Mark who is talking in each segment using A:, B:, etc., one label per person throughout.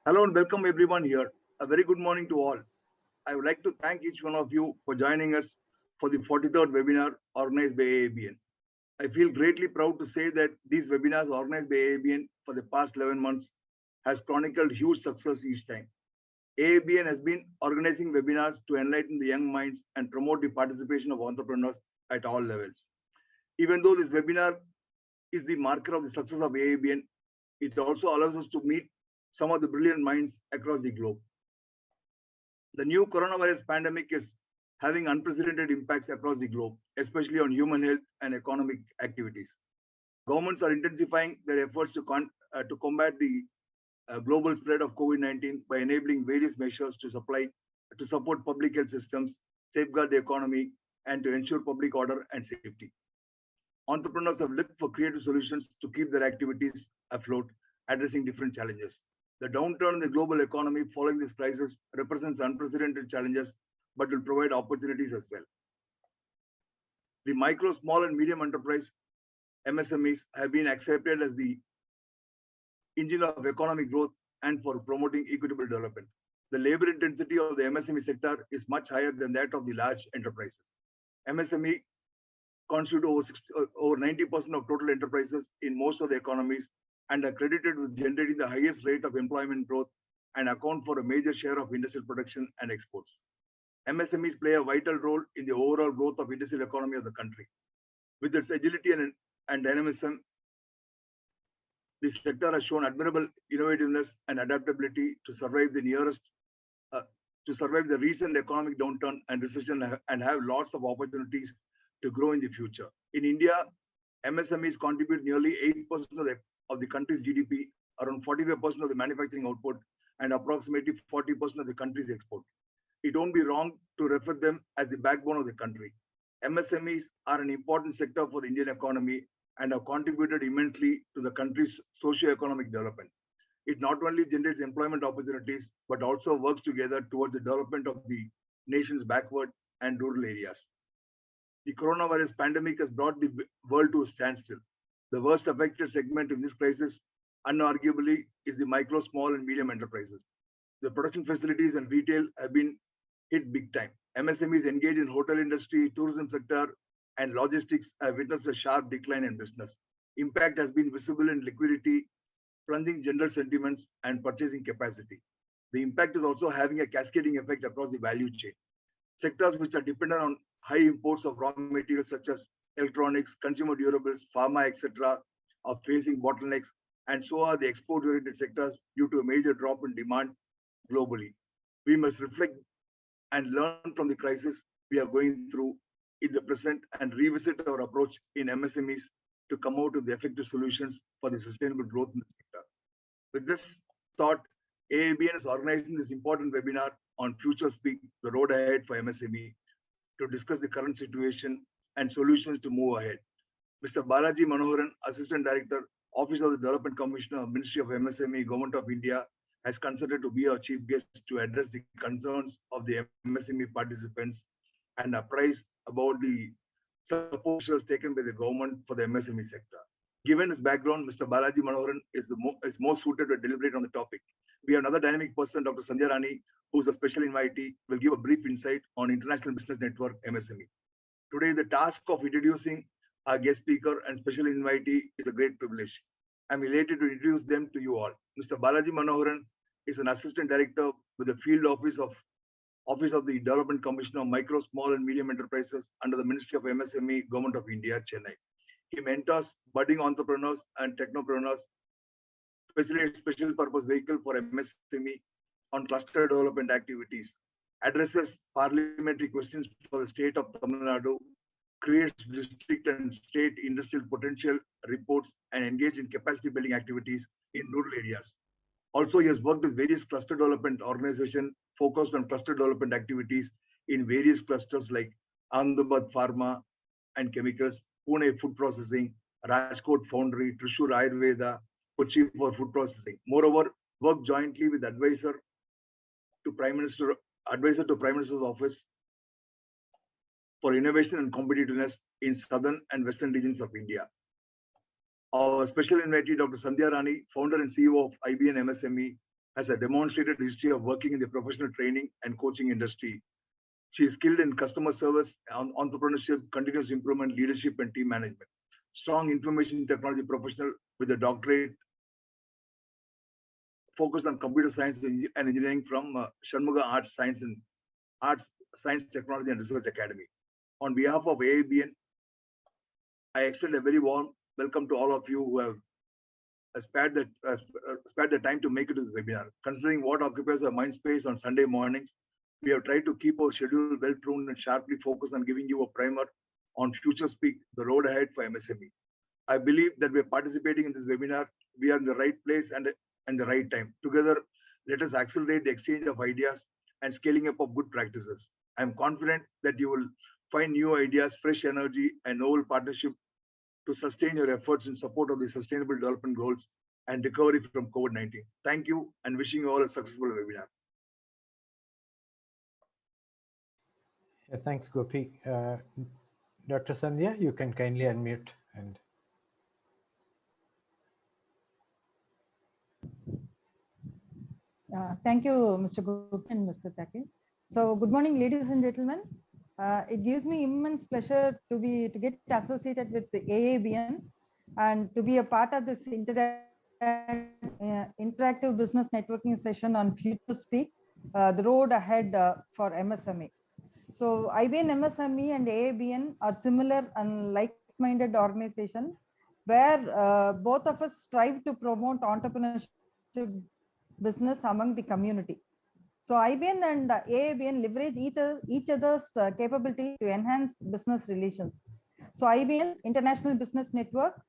A: Hello and welcome everyone here. A very good morning to all. I would like to thank each one of you for joining us for the 43rd webinar organized by AABN. I feel greatly proud to say that these webinars organized by AABN for the past 11 months has chronicled huge success each time. AABN has been organizing webinars to enlighten the young minds and promote the participation of entrepreneurs at all levels. Even though this webinar is the marker of the success of AABN, it also allows us to meet some of the brilliant minds across the globe. The new coronavirus pandemic is having unprecedented impacts across the globe, especially on human health and economic activities. Governments are intensifying their efforts to combat the global spread of COVID-19 by enabling various measures to support public health systems, safeguard the economy, and to ensure public order and safety. Entrepreneurs have looked for creative solutions to keep their activities afloat, addressing different challenges. The downturn in the global economy following this crisis represents unprecedented challenges, but will provide opportunities as well. The micro, small, and medium enterprise MSMEs have been accepted as the engine of economic growth and for promoting equitable development. The labor intensity of the MSME sector is much higher than that of the large enterprises. MSME constitute over 90% of total enterprises in most of the economies and are credited with generating the highest rate of employment growth and account for a major share of industrial production and exports. MSMEs play a vital role in the overall growth of industrial economy of the country. With its agility and dynamism, this sector has shown admirable innovativeness and adaptability to survive the recent economic downturn and recession and have lots of opportunities to grow in the future. In India, MSMEs contribute nearly 8% of the country's GDP, around 45% of the manufacturing output, and approximately 40% of the country's export. It won't be wrong to refer them as the backbone of the country. MSMEs are an important sector for the Indian economy and have contributed immensely to the country's socio-economic development. It not only generates employment opportunities, but also works together towards the development of the nation's backward and rural areas. The coronavirus pandemic has brought the world to a standstill. The worst affected segment in this crisis, unarguably, is the micro, small, and medium enterprises. The production facilities and retail have been hit big time. MSMEs engaged in hotel industry, tourism sector, and logistics have witnessed a sharp decline in business. Impact has been visible in liquidity, plunging general sentiments, and purchasing capacity. The impact is also having a cascading effect across the value chain. Sectors which are dependent on high imports of raw materials such as electronics, consumer durables, pharma, etc., are facing bottlenecks, and so are the export-oriented sectors due to a major drop in demand globally. We must reflect and learn from the crisis we are going through in the present and revisit our approach in MSMEs to come out with the effective solutions for the sustainable growth in the sector. With this thought, AABN is organizing this important webinar on Future Speak, the road ahead for MSME, to discuss the current situation and solutions to move ahead. Mr. Balajee Manoharan, Assistant Director, Office of the Development Commissioner, Ministry of MSME, Government of India, has considered to be our chief guest to address the concerns of the MSME participants and apprise about the support measures taken by the government for the MSME sector. Given his background, Mr. Balajee Manoharan is most suited to deliberate on the topic. We have another dynamic person, Dr. Sandhya Rani, who is a special invitee, will give a brief insight on International Business Network, MSME. Today, the task of introducing our guest speaker and special invitee is a great privilege. I'm elated to introduce them to you all. Mr. Balajee Manoharan is an Assistant Director with the Field Office of the Development Commissioner of Micro, Small and Medium Enterprises under the Ministry of MSME, Government of India, Chennai. He mentors budding entrepreneurs and technopreneurs, facilitates special purpose vehicle for MSME on cluster development activities, addresses parliamentary questions for the state of Tamil Nadu, creates district and state industrial potential reports, and engage in capacity building activities in rural areas. Also, he has worked with various cluster development organizations focused on cluster development activities in various clusters like Ahmedabad Pharma and Chemicals, Pune Food Processing, Rajkot Foundry, Thrissur Ayurveda, Kochi for food processing. Moreover, worked jointly with advisor to Prime Minister's office for innovation and competitiveness in southern and western regions of India. Our special invitee, Dr. Sandhya Rani, founder and CEO of IBN MSME, has a demonstrated history of working in the professional training and coaching industry. She is skilled in customer service, entrepreneurship, continuous improvement, leadership, and team management. Strong information technology professional with a doctorate focused on computer science and engineering from Shanmuga Arts, Science, Technology, and Research Academy. On behalf of AABN, I extend a very warm welcome to all of you who have spared the time to make it to this webinar. Considering what occupies our mind space on Sunday mornings, we have tried to keep our schedule well-pruned and sharply focused on giving you a primer on Future Speak, the road ahead for MSME. I believe that we are participating in this webinar. We are in the right place and the right time. Together, let us accelerate the exchange of ideas and scaling up of good practices. I am confident that you will find new ideas, fresh energy, and novel partnership to sustain your efforts in support of the Sustainable Development Goals and recovery from COVID-19. Thank you and wishing you all a successful webinar.
B: Yeah, thanks, Gopi. Dr. Sandhya, you can kindly unmute and.
C: Thank you, Mr. Gopi and Mr. Taki. So, good morning, ladies and gentlemen. It gives me immense pleasure to get associated with the AABN and to be a part of this interactive business networking session on Future Speak, the road ahead for MSME. So IBN, MSME and AABN are similar and like-minded organization where both of us strive to promote entrepreneurship business among the community. So IBN and AABN leverage each other's capabilities to enhance business relations. So IBN, International Business Network,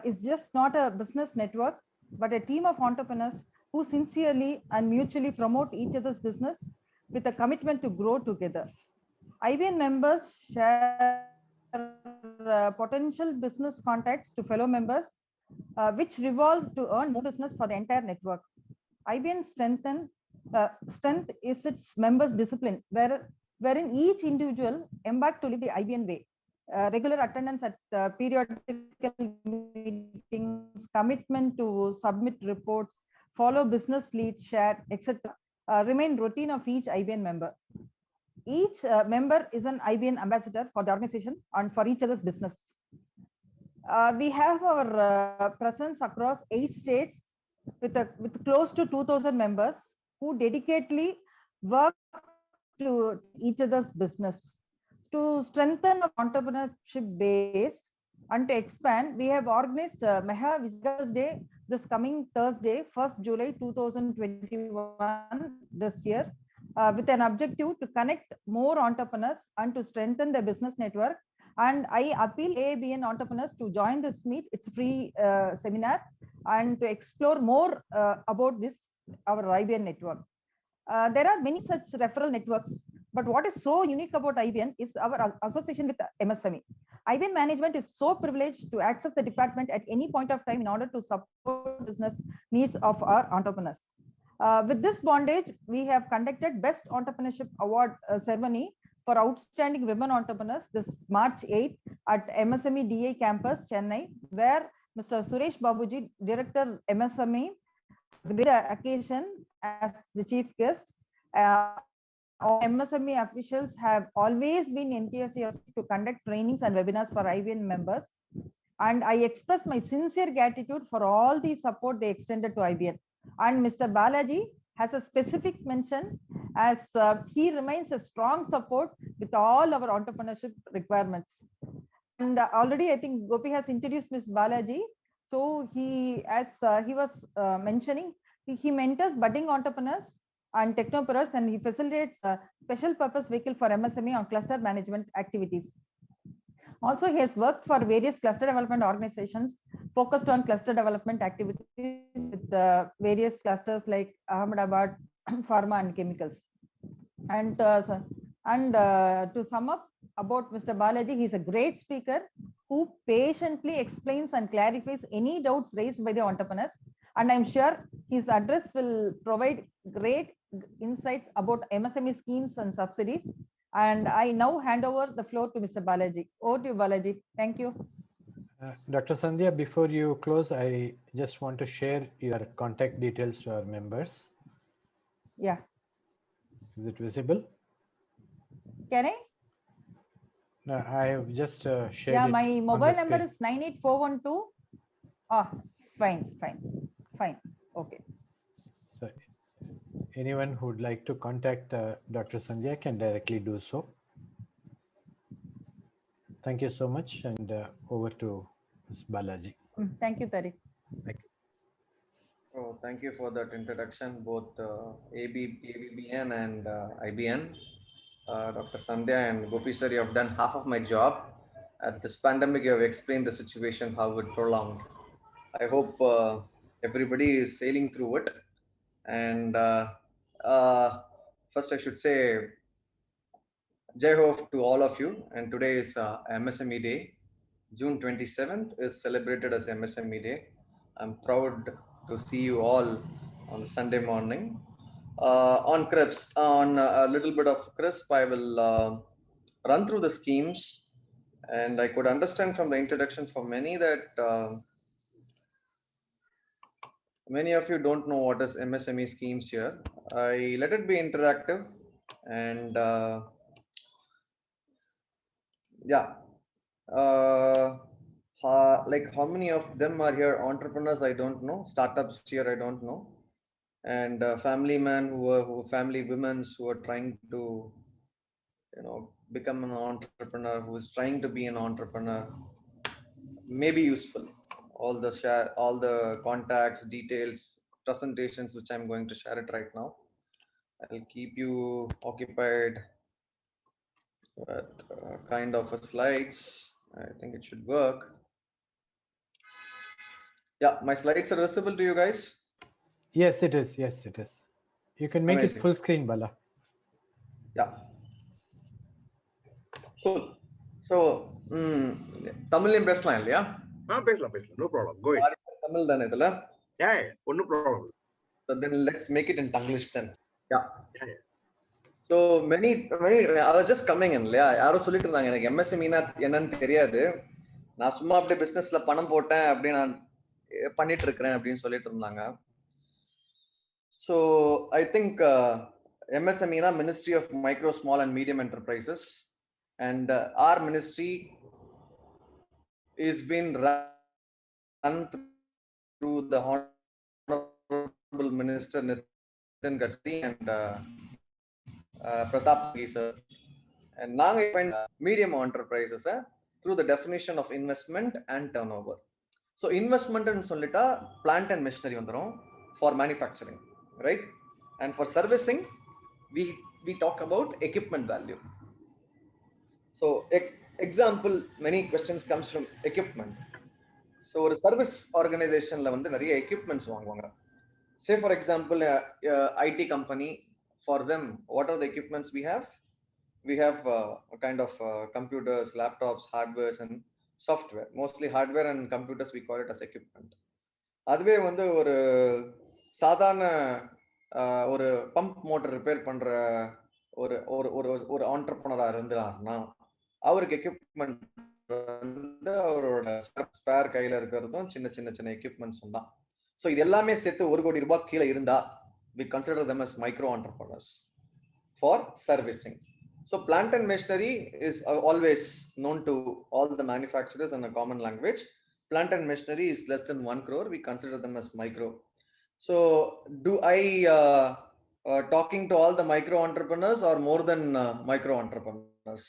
C: is just not a business network, but a team of entrepreneurs who sincerely and mutually promote each other's business with a commitment to grow together. IBN members share potential business contacts to fellow members, which revolve to earn more business for the entire network. IBN's strength is its members' discipline, wherein each individual embark to live the IBN way. Regular attendance at periodical meetings, commitment to submit reports, follow business leads, share, etc. Remain routine of each IBN member. Each member is an IBN ambassador for the organization and for each other's business. We have our presence across 8 states with close to 2,000 members who dedicatedly work to each other's business. To strengthen the entrepreneurship base and to expand, we have organized Meha Visitors Day this coming Thursday, 1st July 2021 this year, with an objective to connect more entrepreneurs and to strengthen the business network. And I appeal AABN entrepreneurs to join this meet. It's a free seminar and to explore more about our IBN network. There are many such referral networks, but what is so unique about IBN is our association with MSME. IBN management is so privileged to access the department at any point of time in order to support business needs of our entrepreneurs. With this bondage, we have conducted Best Entrepreneurship Award ceremony for outstanding women entrepreneurs this March 8 at MSME DA campus, Chennai, where Mr. Suresh Babuji, Director MSME, graced the occasion as the chief guest. MSME officials have always been enthusiastic to conduct trainings and webinars for IBN members. And I express my sincere gratitude for all the support they extended to IBN. And Mr. Balajee has a specific mention as he remains a strong support with all our entrepreneurship requirements. And already I think Gopi has introduced Ms. Balajee. So as he was mentioning, he mentors budding entrepreneurs and technopreneurs, and he facilitates a special purpose vehicle for MSME on cluster management activities. Also, he has worked for various cluster development organizations focused on cluster development activities with various clusters like Ahmedabad, Pharma and Chemicals. And to sum up about Mr. Balajee, he is a great speaker who patiently explains and clarifies any doubts raised by the entrepreneurs. And I'm sure his address will provide great insights about MSME schemes and subsidies. And I now hand over the floor to Mr. Balajee. Over to you, Balajee. Thank you.
B: Dr. Sandhya, before you close, I just want to share your contact details to our members.
C: Yeah.
B: Is it visible?
C: Can I?
B: No, I have just shared
C: Yeah,
B: it
C: my
B: on
C: mobile
B: the
C: number
B: screen.
C: is 98412. Ah, fine. Okay.
B: So anyone who would like to contact Dr. Sandhya can directly do so. Thank you so much, and over to Ms. Balajee.
C: Thank you, Tariq.
A: Thank you.
D: Oh, thank you for that introduction, both AABN and IBN. Dr. Sandhya and Gopi sir, you have done half of my job. At this pandemic, you have explained the situation, how it prolonged. I hope everybody is sailing through it. And first, I should say, Jai Ho to all of you. And today is MSME Day. June 27th is celebrated as MSME Day. I'm proud to see you all on the Sunday morning. On CRISP, on a little bit of CRISP, I will run through the schemes. And I could understand from the introduction for many that many of you don't know what is MSME schemes here. I let it be interactive, and yeah, like how many of them are here entrepreneurs? I don't know. Startups here, I don't know. And family men family women who are trying to, become an entrepreneur, who is trying to be an entrepreneur, may be useful. All the contacts, details, presentations, which I'm going to share it right now. I'll keep you occupied with kind of a slides. I think it should work. Yeah, my slides are visible to you guys.
B: Yes, it is. Yes, it is. You can make
D: Amazing.
B: it full screen, Bala.
D: Yeah. Cool. So, தமிழ்லயும் பேசலாம் இல்லையா?
A: பேசலாம். No problem. Go ahead.
D: Tamil தானே இதுல?
A: Yeah, no problem.
D: So then let's make it in English then. Yeah.
A: Yeah.
D: So many, I was just coming in இல்லையா? யாரோ சொல்லிட்டு இருந்தாங்க எனக்கு MSME என்னன்னு தெரியாது. நான் சும்மா அப்படியே பிசினஸ்ல பணம் போட்டேன் அப்படி நான் பண்ணிட்டு இருக்கிறேன் அப்படின்னு சொல்லிட்டு இருந்தாங்க. So I think MSME Ministry of Micro, Small and Medium Enterprises, and our ministry is being run through the Honorable Minister Nitin Gadkari and Pratap sir. And now I find medium enterprises through the definition of investment and turnover. So investment and solita plant and machinery for manufacturing, right? And for servicing, we talk about equipment value. So example, many questions comes from equipment. So a service organization la vandu nariya equipments vaanguvaanga. Say for example, IT company, for them, what are the equipments we have? We have a kind of computers, laptops, hardwares and software. Mostly hardware and computers, we call it as equipment. அதுவே வந்து ஒரு சாதாரண ஒரு pump motor repair பண்ற ஒரு ஒரு ஒரு ஒரு ஆண்டர்பிரனரா இருந்தாருன்னா அவருக்கு எக்யூப்மெண்ட் வந்து அவரோட ஸ்பேர் கையில இருக்கிறதும் சின்ன சின்ன சின்ன எக்யூப்மெண்ட்ஸும் தான். ஸோ இது எல்லாமே சேர்த்து ₹1 கோடி கீழே இருந்தா we consider them as micro entrepreneurs for servicing. So plant and machinery is always known to all the manufacturers in a common language. Plant and machinery is less than 1 crore. We consider them as micro. So do I talking to all the micro entrepreneurs or more than micro entrepreneurs?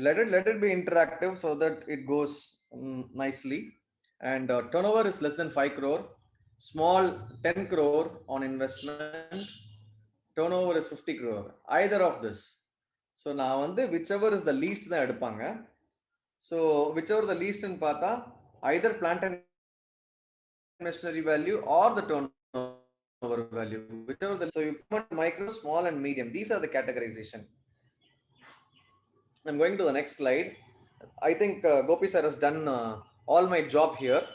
D: Let it be interactive so that it goes nicely. And turnover is less than 5 crore. Small 10 crore on investment. Turnover is 50 crore. Either of this. So now whichever is the least தான் எடுப்பாங்க. So whichever the least in பார்த்தா either plant and machinery value or the turnover value. Whichever the, so you put micro, small and medium. These are the categorization. I'm going to the next slide. I think Gopi sir has done all my job here.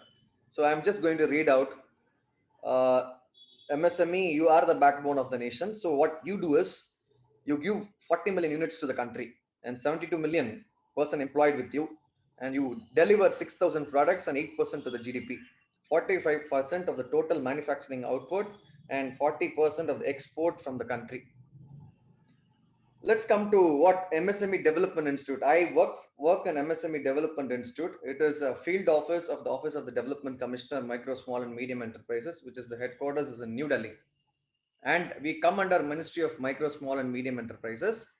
D: So I'm just going to read out. MSME, you are the backbone of the nation. So what you do is you give 40 million units to the country and 72 million person employed with you. and you deliver 6,000 products and 8% to the GDP, 45% of the total manufacturing output, and 40% of the export from the country. Let's come to what MSME Development Institute. I work in MSME Development Institute. It is a field office of the Office of the Development Commissioner, Micro, Small and Medium Enterprises, which is the headquarters is in New Delhi. And we come under Ministry of Micro, Small and Medium Enterprises.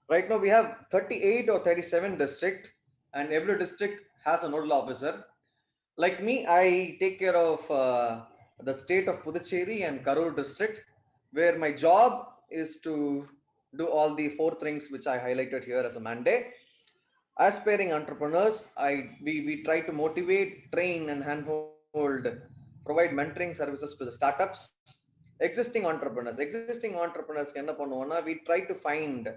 D: Right now we have 38 or 37 districts, and every district has a nodal officer. Like me, I take care of the state of Puducherry and Karur district, where my job is to do all the 4 things which I highlighted here as a mandate. Aspiring entrepreneurs, we try to motivate, train and handhold, provide mentoring services to the startups. Existing entrepreneurs we try to find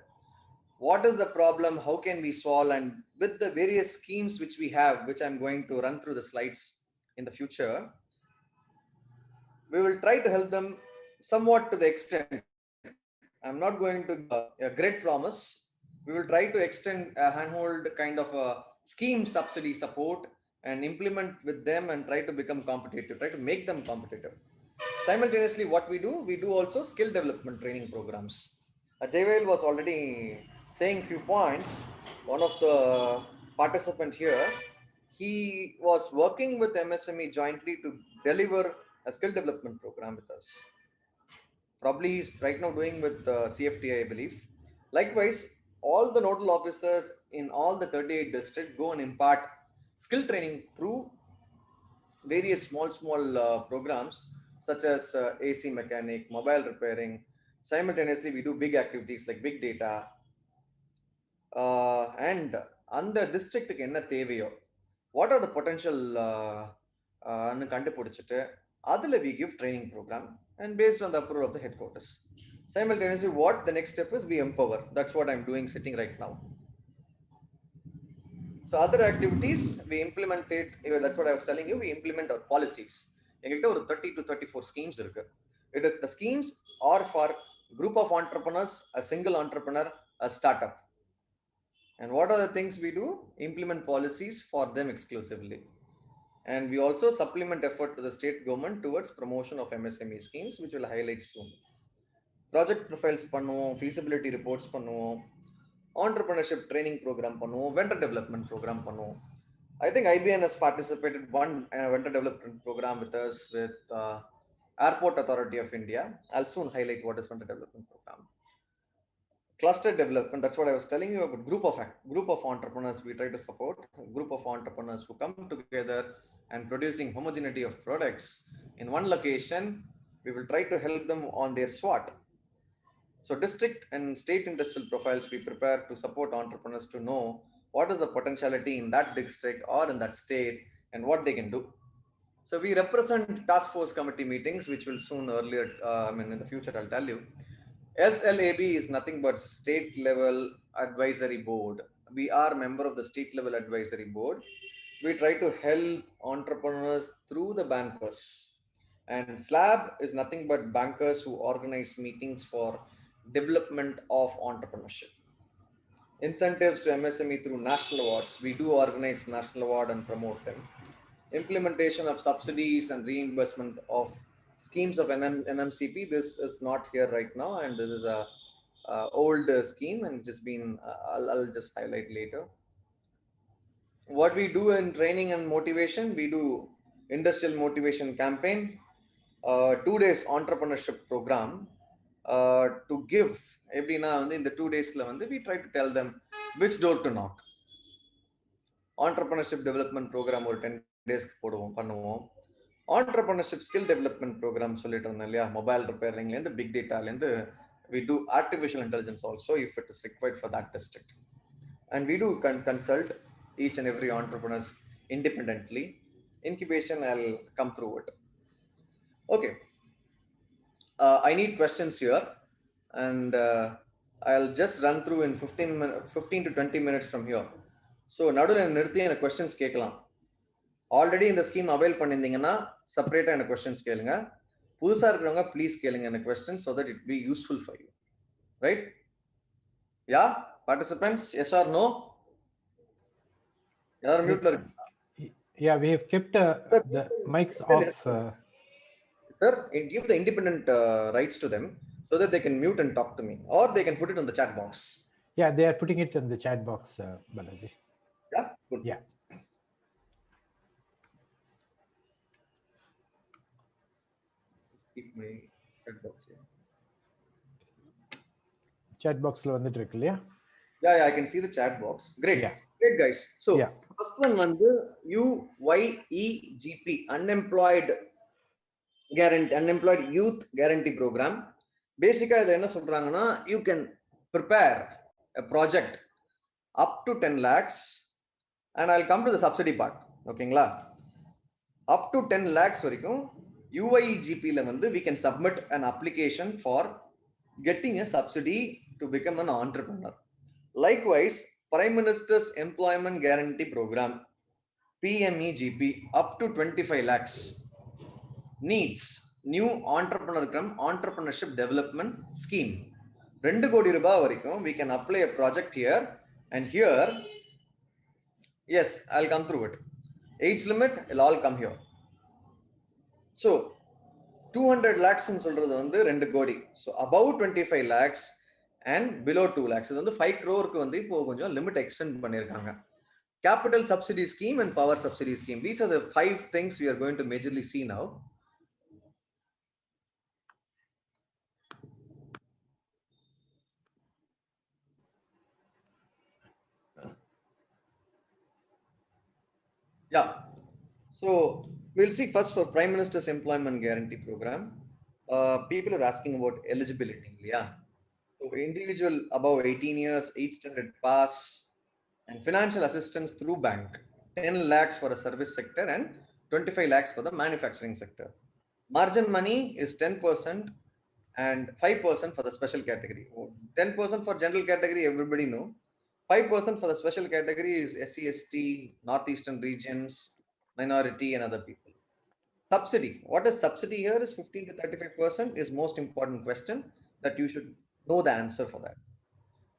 D: what is the problem, how can we solve, and with the various schemes which we have, which I'm going to run through the slides in the future, we will try to help them somewhat to the extent. I'm not going to give a great promise. We will try to extend a handhold kind of a scheme subsidy support and implement with them and try to become competitive, try to make them competitive. Simultaneously, what we do also skill development training programs. Jayvel was already saying few points. One of the participant here, he was working with MSME jointly to deliver a skill development program with us. Probably he's right now doing with CFTI, I believe. Likewise, all the nodal officers in all the 38 districts go and impart skill training through various small programs such as AC mechanic, mobile repairing. Simultaneously, we do big activities like big data. And under district, what are the potential we give training program, and based on the approval of the headquarters. Simultaneously, what the next step is, we empower. That's what I'm doing sitting right now. So other activities, we implement it. That's what I was telling you. We implement our policies. 30 to 34 schemes. It is the schemes are for group of entrepreneurs, a single entrepreneur, a startup. And what are the things we do? Implement policies for them exclusively. And we also supplement effort to the state government towards promotion of MSME schemes, which will highlight soon. Project profiles pannuvom, feasibility reports pannuvom, entrepreneurship training program pannuvom, vendor development program pannuvom. I think IBN has participated one vendor development program with us with Airport Authority of India. I'll soon highlight what is vendor development program. Cluster development, that's what I was telling you about. Group of entrepreneurs we try to support. A group of entrepreneurs who come together and producing homogeneity of products in one location. We will try to help them on their SWOT. So district and state industrial profiles we prepare to support entrepreneurs to know what is the potentiality in that district or in that state and what they can do. So we represent task force committee meetings, which will soon in the future I'll tell you. SLAB is nothing but state level advisory board. We are a member of the state level advisory board. We try to help entrepreneurs through the bankers. And SLAB is nothing but bankers who organize meetings for development of entrepreneurship. Incentives to MSME through national awards. We do organize national award and promote them. Implementation of subsidies and reimbursement of schemes of NMCP. This is not here right now, and this is a old scheme and just been I'll just highlight later. What we do in training and motivation, we do industrial motivation campaign, 2 days entrepreneurship program to give every now and then in the 2 days we try to tell them which door to knock. Entrepreneurship development program or 10 days பண்ணுவோம். Entrepreneurship skill development program mobile repairing and the big data we do artificial intelligence also if it is required for that district. And we do consult each and every entrepreneurs independently. Incubation, I'll come through it. Okay. I need questions here, and I'll just run through in 15 to 20 minutes from here. So நடுவுல நிறுத்தி எனக்கு questions கேட்கலாம். Already இந்த scheme avail பண்ணியிருந்தீங்கன்னா செப்பரேட்டா எனக்கு questions கேளுங்க. புதுசா இருக்கிறவங்க ப்ளீஸ் கேளுங்க எனக்கு questions so that it be useful for you. Right? Yeah? Participants, yes or no? யாரும் மியூட்ல இருக்கு
B: Yeah, we have kept the mics off.
D: Sir, give the independent rights to them so that they can mute and talk to me, or they can put it on the chat box.
B: Yeah, they are putting it in the chat box, Balajee.
D: Yeah, good.
B: Yeah.
D: Keep my chat box here.
B: Chat box lo vandittu irukku illaya?
D: Yeah, I can see the chat box. Great.
B: Yeah.
D: Great, guys. So,
B: Yeah.
D: first one வந்து UYEGP, Unemployed Youth Guarantee Program. Basically, இது என்ன சொல்றாங்கன்னா, you can prepare a project up to 10 lakhs, and I'll come to the subsidy part. ஓகேங்களா? Up to 10 lakhs வரைக்கும் UYEGP ல வந்து we can submit an application for getting a subsidy to become an entrepreneur. Likewise, Prime Minister's Employment Guarantee Program, PMEGP, up to 25 lakhs needs new entrepreneurship development scheme. 2 கோடி ரூபாய் வரைக்கும் we can apply a project here, and here, yes, I'll come through it. Age limit will all come here. So 200 lakhs ன்னு சொல்றது வந்து 2 கோடி. So above 25 lakhs and below 2 lakhs, இது வந்து 5 crore-க்கு வந்து இப்போ கொஞ்சம் லிமிட் எக்ஸ்டெண்ட் பண்ணிருக்காங்க. Capital subsidy scheme and power subsidy scheme. These are the 5 things we are going to majorly see now. Yeah. So we'll see first for Prime Minister's Employment Guarantee Program. People are asking about eligibility. Yeah. So individual above 18 years, 8th standard pass, and financial assistance through bank. 10 lakhs for the service sector and 25 lakhs for the manufacturing sector. Margin money is 10% and 5% for the special category. 10% for general category, everybody know. 5% for the special category is SC, ST, northeastern regions, minority, and other people. Subsidy. What is subsidy here is 15 to 35% is most important question that you should know the answer for that.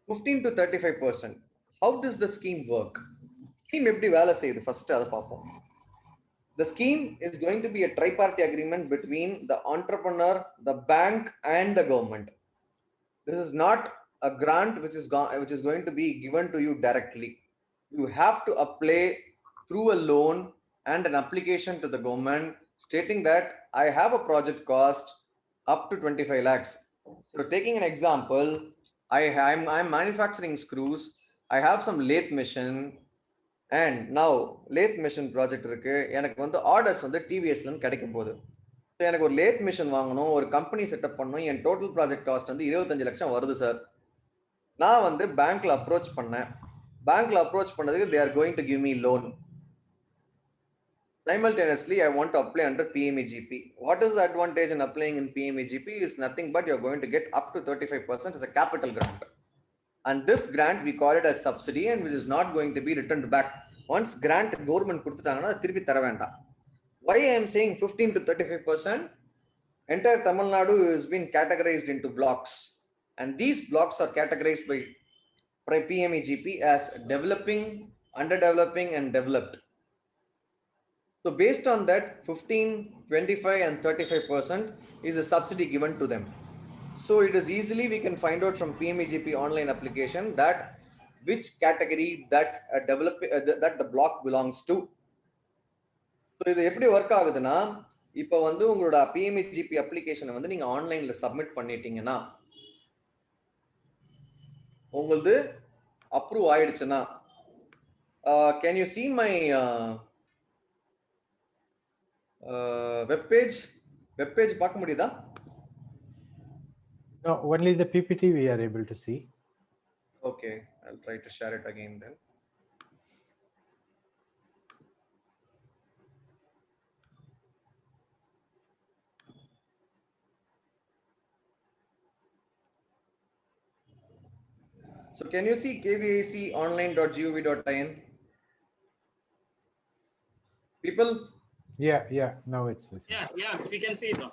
D: 15 to 35%. How does the scheme work? Scheme எப்படி வேலை செய்யுது first அதை பார்ப்போம். The scheme is going to be a triparty agreement between the entrepreneur, the bank, and the government. This is not a grant which is going to be given to you directly. You have to apply through a loan and an application to the government stating that I have a project cost up to 25 lakhs. So taking an example, I'm manufacturing screws. I have some lathe machine, and now lathe machine project இருக்கு. எனக்கு வந்து orders வந்து டிவிஎஸ்ல இருந்து கிடைக்க போகுது. So எனக்கு ஒரு lathe machine வாங்கணும், ஒரு கம்பெனி செட்டப் பண்ணணும், என் டோட்டல் ப்ராஜெக்ட் காஸ்ட் வந்து 25 லட்சம் வருது சார். நான் வந்து பேங்க்ல அப்ரோச் பண்ணேன். பேங்க்ல அப்ரோச் பண்ணதுக்கு they are going to give me loan. Simultaneously, I want to apply under PMEGP. What is the advantage in applying in PMEGP is nothing but you're going to get up to 35% as a capital grant. And this grant, we call it as subsidy, and which is not going to be returned back. Once grant government கொடுத்துட்டாங்கன்னா திருப்பி தர வேண்டாம். Why I am saying 15 to 35%? Entire Tamil Nadu has been categorized into blocks. And these blocks are categorized by PMEGP as developing, underdeveloping, and developed. So based on that, 15, 25, and 35% is a subsidy given to them. So it is easily we can find out from PMEGP online application that which category that that the block belongs to. So இது எப்படி work ஆகுதுன்னா, இப்போ வந்து உங்களோட PMEGP அப்ளிகேஷனை வந்து நீங்க ஆன்லைன்ல சப்மிட் பண்ணிட்டீங்கன்னா, உங்களுக்கு அப்ரூவ் ஆயிடுச்சுன்னா, can you see my web page பார்க்க முடியுதா?
B: No, only the PPT we are able to see.
D: Okay, I'll try to share it again then. So can you see KVAC online.gov.in? People?
B: Yeah, now it's visible.
E: Yeah, we can see it now.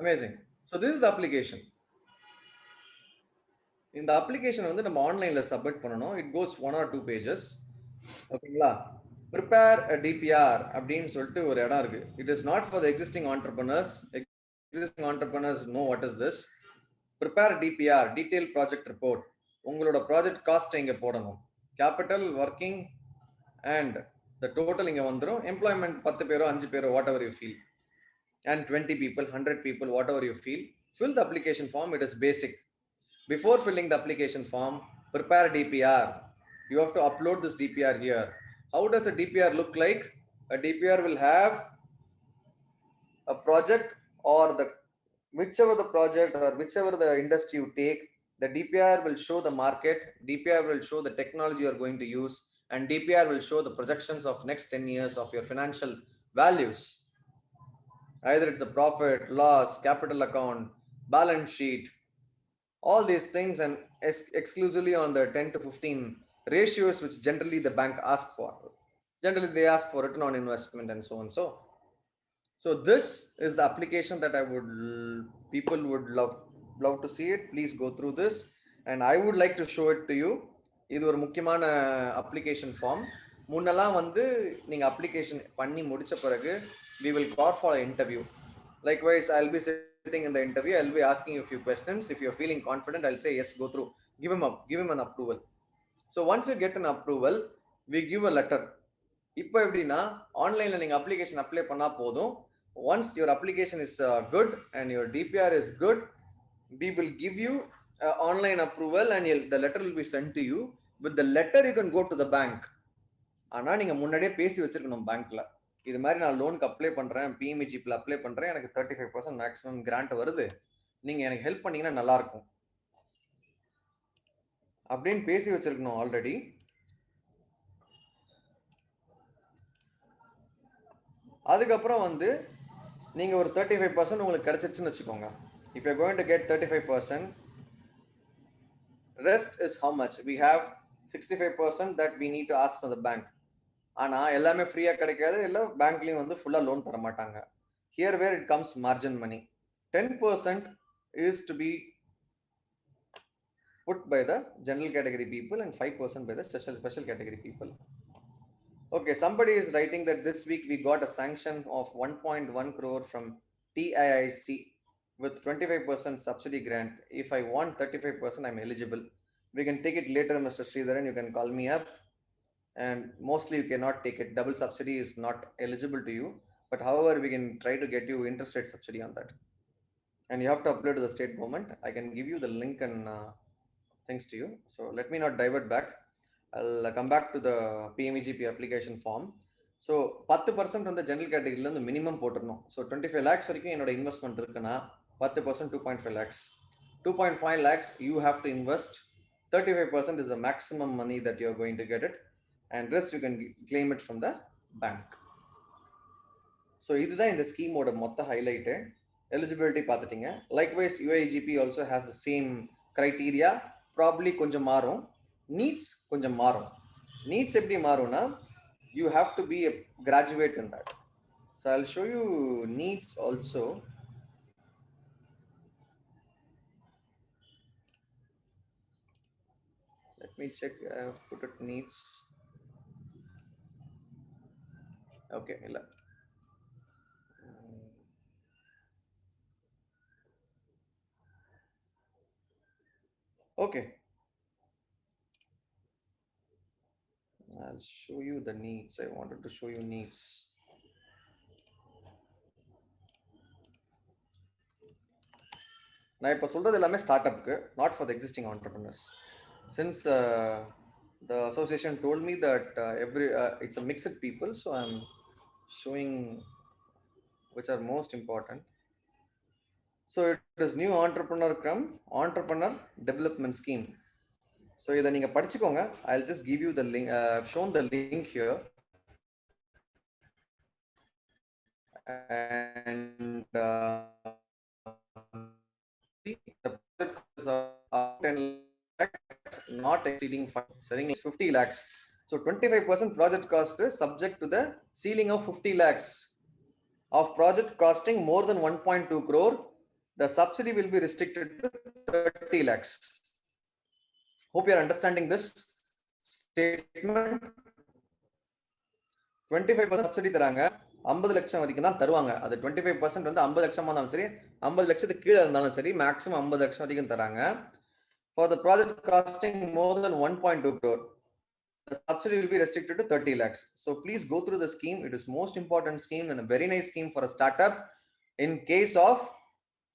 D: Amazing. So this is the application. In the application வந்து நம்ம ஆன்லைன்ல submit பண்ணனும். It goes 1 or 2 pages. ஓகேங்களா? prepare a DPR அப்படின்னு சொல்லிட்டு ஒரு இடம் இருக்கு. It is not for the existing entrepreneurs. Existing entrepreneurs know what is this. Prepare DPR, detailed project report. உங்களோட ப்ராஜெக்ட் காஸ்ட் இங்க போடணும். Capital, working and the total இங்க வந்துரும். எம்ப்ளாய்மெண்ட் 10 பேரோ 5 பேரோ whatever you feel, and 20 people, 100 people, whatever you feel. Fill the application form. It is basic. Before filling the application form, prepare DPR. You have to upload this DPR here. How does a DPR look like? A DPR will have a project, or the whichever the project or whichever the industry you take, the DPR will show the market, DPR will show the technology you are going to use, and DPR will show the projections of next 10 years of your financial values. Either it's a profit, loss, capital account, balance sheet, all these things, and exclusively on the 10 to 15 ratios which generally the bank ask for. Generally they ask for return on investment and so on. So this is the application that people would love to see it. Please go through this, and I would like to show it to you. இது ஒரு முக்கியமான application form. முன்னெல்லாம் வந்து நீங்க application பண்ணி முடிச்ச பிறகு we will call for an interview. Likewise, I'll be sitting in the interview, I'll be asking you a few questions. If you're feeling confident, I'll say yes, go through, give him an approval. So once you get an approval, we give a letter. இப்போ எப்படின்னா ஆன்லைன்ல நீங்க application apply பண்ணா போதும். Once your application is good and your DPR is good, we will give you online approval, and the letter will be sent to you. With the letter you can go to the bank. ஆனா நீங்க முன்னாடியே பேசி வச்சிருக்கணும் பேங்க்ல, இது மாதிரி நான் லோனுக்கு அப்ளை பண்றேன், பிஎம்இஜிபில அப்ளை பண்றேன், எனக்கு 35% மேக்ஸிமம் கிராண்ட் வருது, நீங்க எனக்கு ஹெல்ப் பண்ணீங்கன்னா நல்லா இருக்கும் அப்படின்னு பேசி வச்சிருக்கணும் ஆல்ரெடி. அதுக்கப்புறம் வந்து நீங்க ஒரு 35% உங்களுக்கு கிடைச்சிருச்சுன்னு வச்சுக்கோங்க. If you're going to get 35%, rest is how much? We have 65% that we need to ask from the bank. ஆனா எல்லாமே ஃப்ரீயா கிடைக்காது, இல்ல பேங்க்லயும் வந்து ஃபுல்லா லோன் தர மாட்டாங்க. Here where it comes margin money. 10% is to be put by the general category people and 5% by the special category people. Okay, somebody is writing that this week we got a sanction of 1.1 crore from TIIC with 25% subsidy grant. If I want 35%, I'm eligible. We can take it later, Mr. Sridharan. You can call me up. And mostly you cannot take it. Double subsidy is not eligible to you. But however, we can try to get you interest rate subsidy on that. And you have to apply to the state government. I can give you the link and things to you. So let me not divert back. I'll come back to the PMEGP application form. So 10% on the general category the minimum போட்டுறணும். So 25 lakhs வரைக்கும் என்னோட investment இருக்குன்னா 10% 2.5 lakhs. 2.5 lakhs you have to invest. 35% is the maximum money that you're going to get it, and rest you can claim it from the bank. So இதுதான் இந்த ஸ்கீமோட மொத்த highlight. Eligibility பார்த்துட்டீங்க. Likewise, UIGP also has the same criteria. Probably கொஞ்சம் மாறும். Needs கொஞ்சம் மாறும். Needs எப்படி மாறும்னா you have to be a graduate in that. So I'll show you needs also. Let me check. I have put it needs. Okay, illa. Okay, I'll show you the needs. I wanted to show you needs. நான் இப்போ சொல்றது எல்லாமே ஸ்டார்ட்அப்க்கு, not for the existing entrepreneurs. Since the association told me that it's a mixed people, so I'm showing which are most important. So it is new entrepreneur development scheme. So இதை நீங்க படிச்சுக்கோங்க. I'll just give you the link. I've shown the link here. And the project are 10 lakhs, not exceeding 50 lakhs. So 25% project cost is subject to the ceiling of 50 lakhs. Of project costing more than 1.2 crore, the subsidy will be restricted to 30 lakhs. Hope you are understanding this statement. 25% subsidy தராங்க, 50 லட்சம் வரைக்கும் தான் தருவாங்க. அது 25% வந்து 50 லட்சமா இருந்தாலும் சரி, 50 லட்சத்துக்கு கீழே இருந்தாலும் சரி, மேக்ஸிமம் 50 லட்சம் வரைக்கும் தராங்க. For the project costing more than 1.2 crore, the subsidy will be restricted to 30 lakhs. So please go through the scheme. It is most important scheme and a very nice scheme for a startup. In case of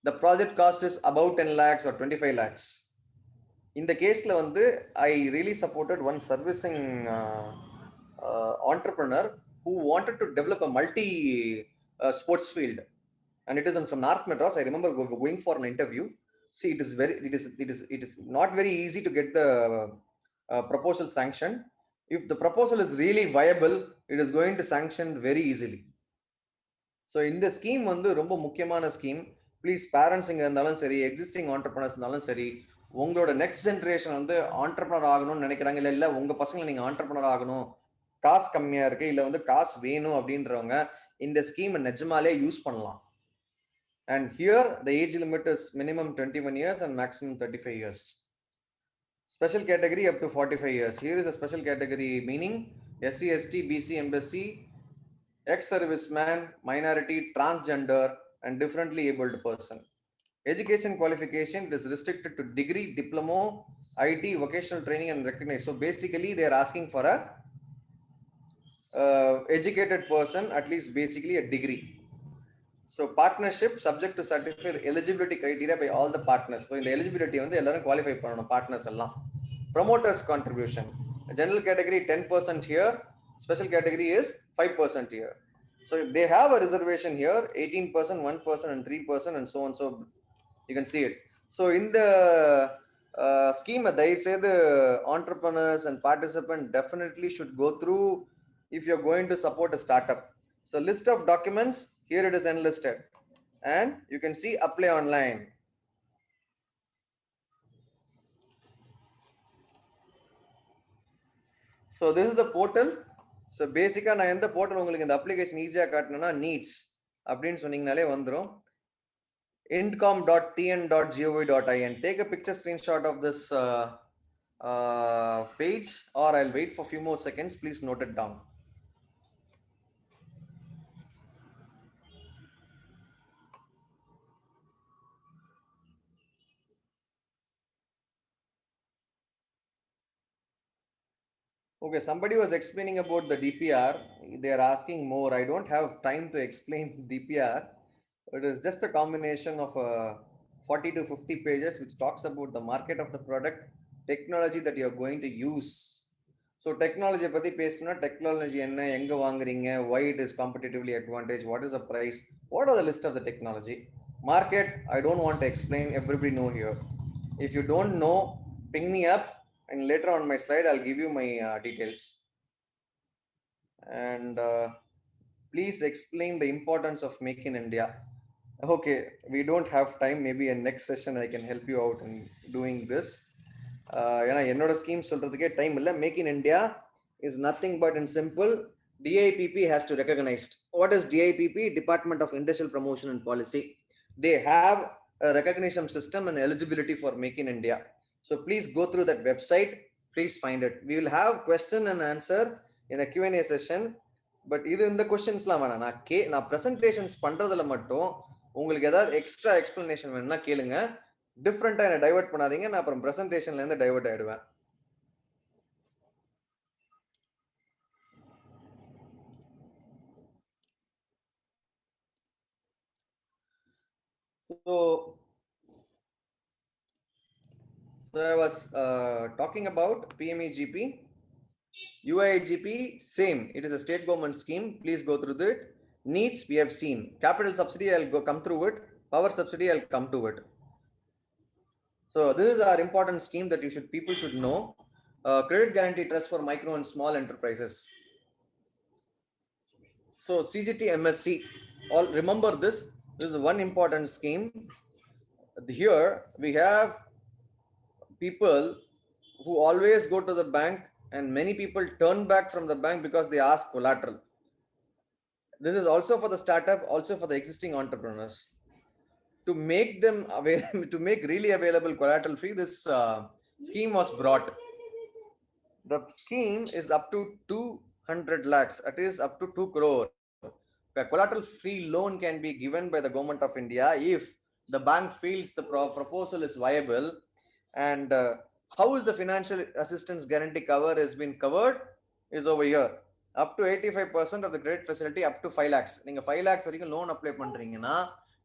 D: the project cost is about 10 lakhs or 25 lakhs. In the case la vandu, I really supported one servicing entrepreneur who wanted to develop a multi sports field, and it is from North Madras. I remember going for an interview. See, it is not very easy to get the proposal sanctioned. If the proposal is really viable, it is going to sanction very easily. So in the scheme வந்து ரொம்ப முக்கியமான scheme. Please parents இங்க இருந்தாலும் சரி, existing entrepreneurs இருந்தாலும் சரி, உங்களோட next generation வந்து ஆண்டர்பிரினர் ஆகணும்னு நினைக்கிறாங்க, இல்ல உங்க பசங்களை நீங்க ஆண்டர்பிரினர் ஆகணும், காசு கம்மியா இருக்கு, இல்ல வந்து காசு வேணும் அப்படின்றவங்க இந்த ஸ்கீம் நிஜமாலே யூஸ் பண்ணலாம். And here the age limit is minimum 21 years and maximum 35 years. Special category up to 45 years. Here is a special category meaning SC, ST, BC, MSc, ex-serviceman, minority, transgender, and differently abled person. Education qualification is restricted to degree, diploma, IT, vocational training, and recognized. So basically, they are asking for a educated person, at least basically a degree. So partnership subject to certify the eligibility criteria by all the partners. So in the eligibility, வந்து எல்லாரும் qualify பண்ணணும் partners எல்லாம். Promoters contribution. General category 10% here. Special category is 5% here. So if they have a reservation here, 18%, 1%, and 3%, and so on. So you can see it. So in the scheme, they say the entrepreneurs and participants definitely should go through if you're going to support a startup. So list of documents, here it is enlisted, and you can see apply online. So this is the portal. So basically நான் எந்த portal உங்களுக்கு இந்த application ஈஸியா காட்டணும்னா needs அப்படின்னு சொன்னீங்கனாலே வந்துரும். intcom.tn.gov.in. Take a picture screenshot of this page, or I'll wait for a few more seconds. Please note it down. Okay, somebody was explaining about the DPR. They are asking more. I don't have time to explain DPR. It is just a combination of 40 to 50 pages which talks about the market of the product, technology that you are going to use. So technology பத்தி பேசணும்னா technology என்ன, எங்க வாங்குறீங்க, why it is competitively advantage, what is the price, what are the list of the technology. Market, I don't want to explain, everybody know here. If you don't know, ping me up, and later on my slide I'll give you my details. And please explain the importance of Make in India. Okay, we don't have time. Maybe in next session I can help you out in doing this. ஏன்னா என்னோட scheme சொல்றதுக்கே time இல்லை. Make in India is nothing but in simple, DIPP has to recognize. What is DIPP? Department of Industrial Promotion and Policy. They have a recognition system and eligibility for Make in India. So please go through that website. Please find it. We will have question and answer in a Q&A session. But இது இந்த கொஸ்டின்ஸ்லாம் வேணாம். நான் presentations பண்றதுல மட்டும் உங்களுக்கு ஏதாவது extra explanation வேணும்னா கேளுங்க. டிஃப்ரெண்டா என்ன டைவர்ட் பண்ணாதீங்க. நான் அப்புறம் ப்ரெசன்டேஷன்ல இருந்து டைவர்ட் ஆயிடுவேன். So I was talking about PMEGP. UIGP, same. It is a state government scheme. Please go through it. Needs, we have seen. Capital subsidy, I'll come through it. Power subsidy, I'll come to it. So this is our important scheme that people should know. Credit guarantee trust for micro and small enterprises. So CGT MSc, all remember this. This is one important scheme. Here we have people who always go to the bank, and many people turn back from the bank because they ask collateral. This is also for the startup, also for the existing entrepreneurs. To make them available, to make really available collateral free, this scheme was brought. The scheme is up to 100 lakhs, that is up to 2 crore. A collateral free loan can be given by the government of India if the bank feels the proposal is viable. And how is the financial assistance guarantee cover has been covered is over here. Up to 85% of the credit facility up to 5 lakhs. Ninga 5 lakhs varaikkum loan apply pandringana,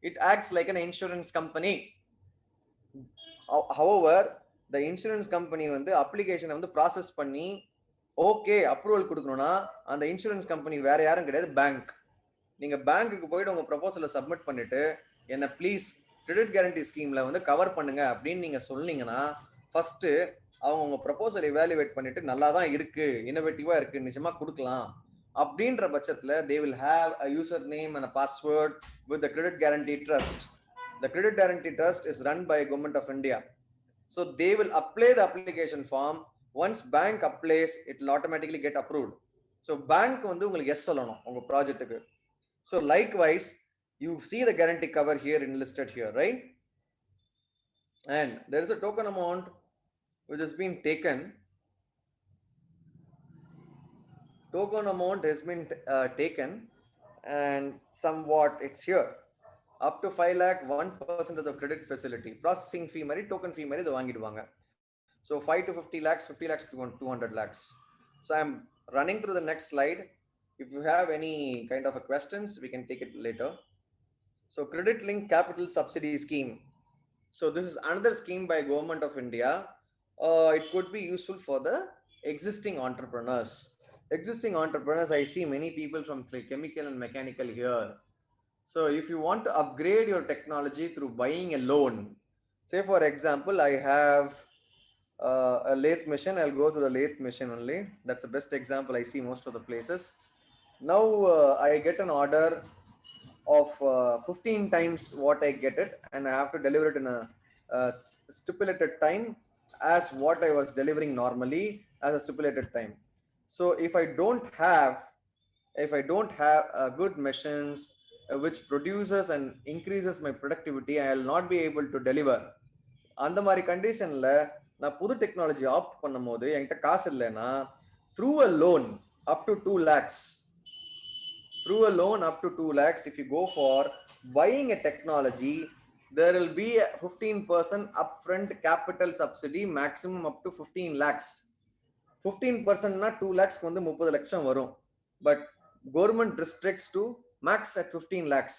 D: it acts like an insurance company. However, the insurance company வந்து application வந்து process பண்ணி okay approval கொடுக்கணும்னா அந்த insurance company வேற யாரும் கிடையாது, bank. நீங்க பேங்க்குக்கு போயிட்டு உங்க ப்ரொபோசலை சப்மிட் பண்ணிட்டு என்ன ப்ளீஸ் கிரெடிட் கேரண்டி ஸ்கீம்ல வந்து கவர் பண்ணுங்க அப்படின்னு நீங்க சொன்னீங்கன்னா ஃபர்ஸ்ட் அவங்க உங்க ப்ரொபோசல் எவாலுவேட் பண்ணிட்டு நல்லா தான் இருக்கு, இன்னோவேட்டிவா இருக்கு, நிஜமா கொடுக்கலாம் அப்படின்ற பட்சத்துல they will have a username and a password with the credit guarantee trust. The credit guarantee trust is run by government of India, so they will apply the application form. Once bank applies, it will automatically get approved. So bank வந்து உங்களுக்கு yes சொல்லணும் உங்க ப்ராஜெக்ட்டுக்கு. So likewise, you see the guarantee cover here enlisted here, right? And there is a token amount which has been taken. Token amount has been taken, and somewhat it's here. Up to 5 lakh, 1% of the credit facility. Processing fee mari, token fee mari, the vaangiduvanga. So 5 to 50 lakhs, 50 lakhs to 200 lakhs. So I'm running through the next slide. If you have any kind of a questions, we can take it later. So credit linked capital subsidy scheme. So this is another scheme by government of India. It could be useful for the existing entrepreneurs. Existing entrepreneurs, I see many people from chemical and mechanical here. So if you want to upgrade your technology through buying a loan, say for example, I have a lathe machine. I'll go to the lathe machine only. That's the best example I see most of the places. Now I get an order of 15 times what I get it, and I have to deliver it in a stipulated time as what I was delivering normally as a stipulated time. So if I don't have good machines which produces and increases my productivity, I will not be able to deliver. அந்த மாதிரி கண்டிஷன்ல நான் புது technology opt பண்ணும்போது என்கிட்ட காசு இல்லைன்னா through a loan up to 2 lakhs, if you go for buying a technology, there will be a 15% upfront capital subsidy, maximum up to 15 lakhs. 15% na 2 lakhs வந்து 30 லட்சம் வரும். But government restricts to max at 15 lakhs.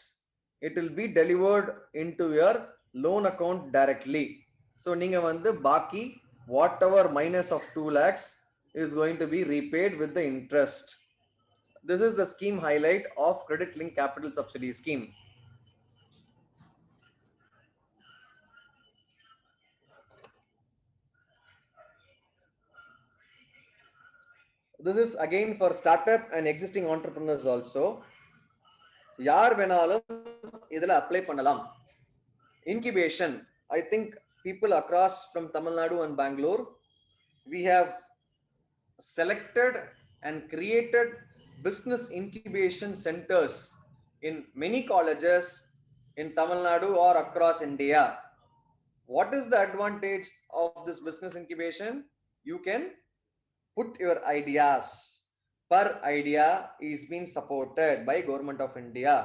D: It will be delivered into your loan account directly. So நீங்க வந்து பாக்கி whatever minus of 2 lakhs is going to be repaid with the interest. This is the scheme highlight of credit linked capital subsidy scheme. This is again for startup and existing entrepreneurs also. யார் வேணாலும் இதல apply பண்ணலாம். Incubation, I think people across from Tamil Nadu and Bangalore, we have selected and created business incubation centers in many colleges in Tamil Nadu or across India. What is the advantage of this business incubation? You can put your ideas. Per idea is being supported by government of India.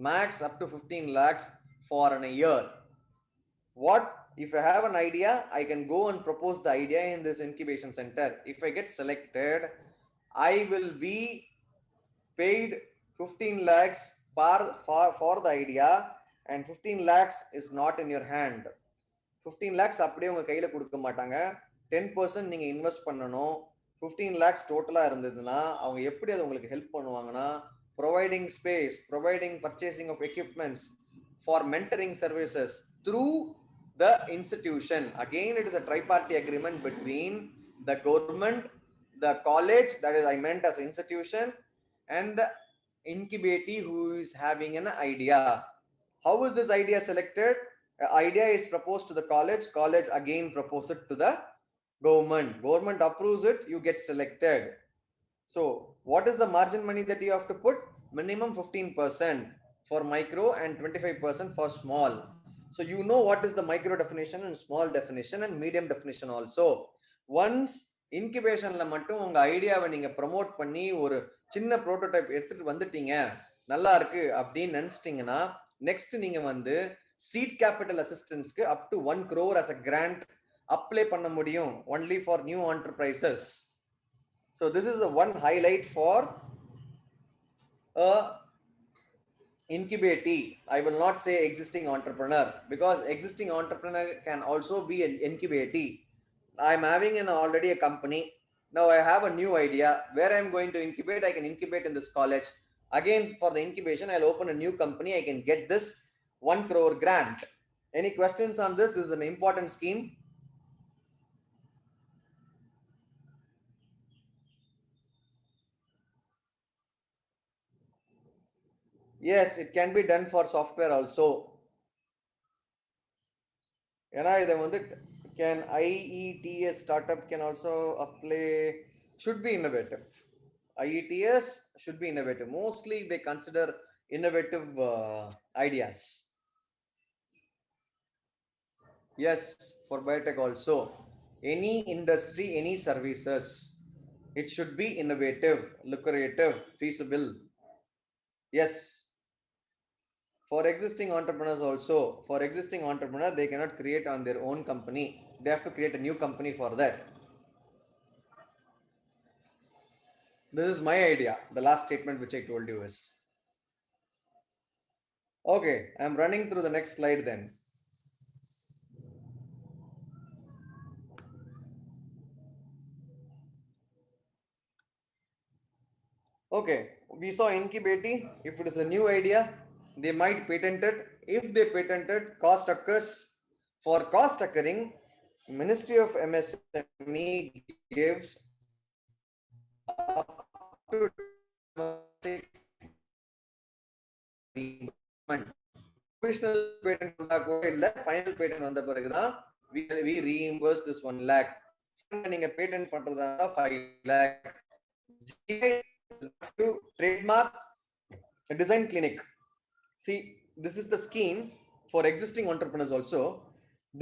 D: Max up to 15 lakhs for a year. What if I have an idea, I can go and propose the idea in this incubation center. If I get selected, I will be paid 15 lakhs for the idea, and 15 lakhs is not in your hand. 15 lakhs அப்படியே உங்க கையில கொடுக்க மாட்டாங்க. 10% நீங்க invest பண்ணணும். 15 lakhs டோட்டலா இருந்ததுன்னா அவங்க எப்படி அது உங்களுக்கு ஹெல்ப் பண்ணுவாங்கன்னா, providing space, providing purchasing of equipments, for mentoring services through the institution. Again, it is a tri-party agreement between the government, the college, that is I meant as institution, and the incubatee who is having an idea. How is this idea selected? Idea is proposed to the college again proposes it to the government approves it, you get selected. So what is the margin money that you have to put? Minimum 15% for micro and 25% for small. So you know what is the micro definition and small definition and medium definition also. Once இன்குபேஷன்ல மட்டும் உங்க ஐடியாவை நீங்க promote பண்ணி ஒரு சின்ன prototype எடுத்துட்டு வந்துட்டீங்க, நல்லா இருக்கு அப்படின்னு நினைச்சிட்டீங்கன்னா, நெக்ஸ்ட் நீங்க வந்து சீட் கேபிட்டல் அசிஸ்டன்ஸ்க்கு up to 1 crore as a grant apply பண்ண முடியும், only for new enterprises. So this is the one highlight for a incubatee. I will not say existing entrepreneur, because existing entrepreneur can also be an incubatee. I'm having already a company. Now I have a new idea where I'm going to incubate. I can incubate in this college. Again, for the incubation, I'll open a new company. I can get this 1 crore grant. Any questions on this? This is an important scheme. Yes, it can be done for software also. ஏன்னா இதை வந்து can IETS startup can also apply, should be innovative. IETS should be innovative. Mostly they consider innovative ideas. Yes, for biotech also. Any industry, any services, it should be innovative, lucrative, feasible. Yes. For existing entrepreneurs also, for existing entrepreneur, they cannot create on their own company. They have to create a new company for that. This is my idea. The last statement which I told you is. Okay, I'm running through the next slide then. Okay, we saw incubating. If it is a new idea, they might patent it. If they patent it, cost occurs. For cost occurring, Ministry of MSME gives up to provisional patent வந்தா கூட இல்ல, final patent வந்த பிறகுதான் we reimburse this 1 lakh. நீங்க patent பண்றதா 5 lakh. Trademark, a design clinic. See, this is the scheme for existing entrepreneurs also.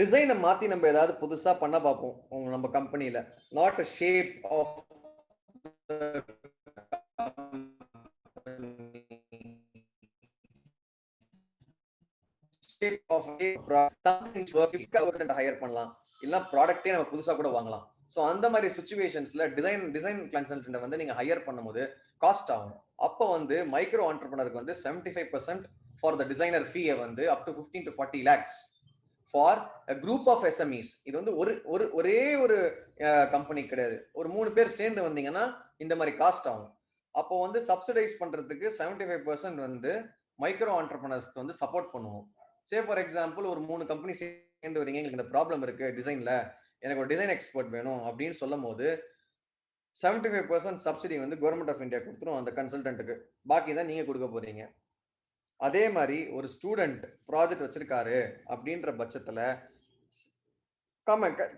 D: Design மாத்தி நம்ம ஏதாவது புதுசா பண்ண பார்ப்போம் நம்ம கம்பெனில. Not a shape of higher பண்ணலாம், இல்ல ப்ராடக்ட்டே நம்ம புதுசா கூட வாங்கலாம். சோ அந்த மாதிரி சிச்சுவேஷன்ஸ்ல டிசைன் கன்சல்டன்ட் வந்து நீங்க ஹையர் பண்ணும்போது காஸ்ட் ஆகும். அப்போ வந்து மைக்ரோ ஆண்டர்பிரினருக்கு வந்து 75% ஃபார் த டிசைனர் ஃபீயை வந்து up to 15 to 40 lakhs for a group of SMEs. இது வந்து ஒரே ஒரு கம்பெனி கிடையாது, ஒரு 3 பேர் சேர்ந்து வந்தீங்கன்னா இந்த மாதிரி காஸ்ட் ஆகும். அப்போ வந்து சப்சிடைஸ் பண்றதுக்கு 75% வந்து மைக்ரோ ஆண்டர்பிரினர்ஸ்க்கு வந்து சப்போர்ட் பண்ணுவோம். சே ஃபார் எக்ஸாம்பிள் ஒரு 3 கம்பெனி சேர்ந்து வரீங்க, எங்களுக்கு இந்த ப்ராப்ளம் இருக்கு டிசைன்ல, எனக்கு ஒரு டிசைன் எக்ஸ்பர்ட் வேணும் அப்படின்னு சொல்லும் போது 75% சப்சிடி வந்து கவர்மெண்ட் ஆஃப் இந்தியா கொடுத்துரும் அந்த கன்சல்டன்ட்டுக்கு, பாக்கி தான் நீங்க கொடுக்க போறீங்க. அதே மாதிரி ஒரு ஸ்டூடெண்ட் ப்ராஜெக்ட் வச்சிருக்காரு அப்படின்ற பட்சத்துல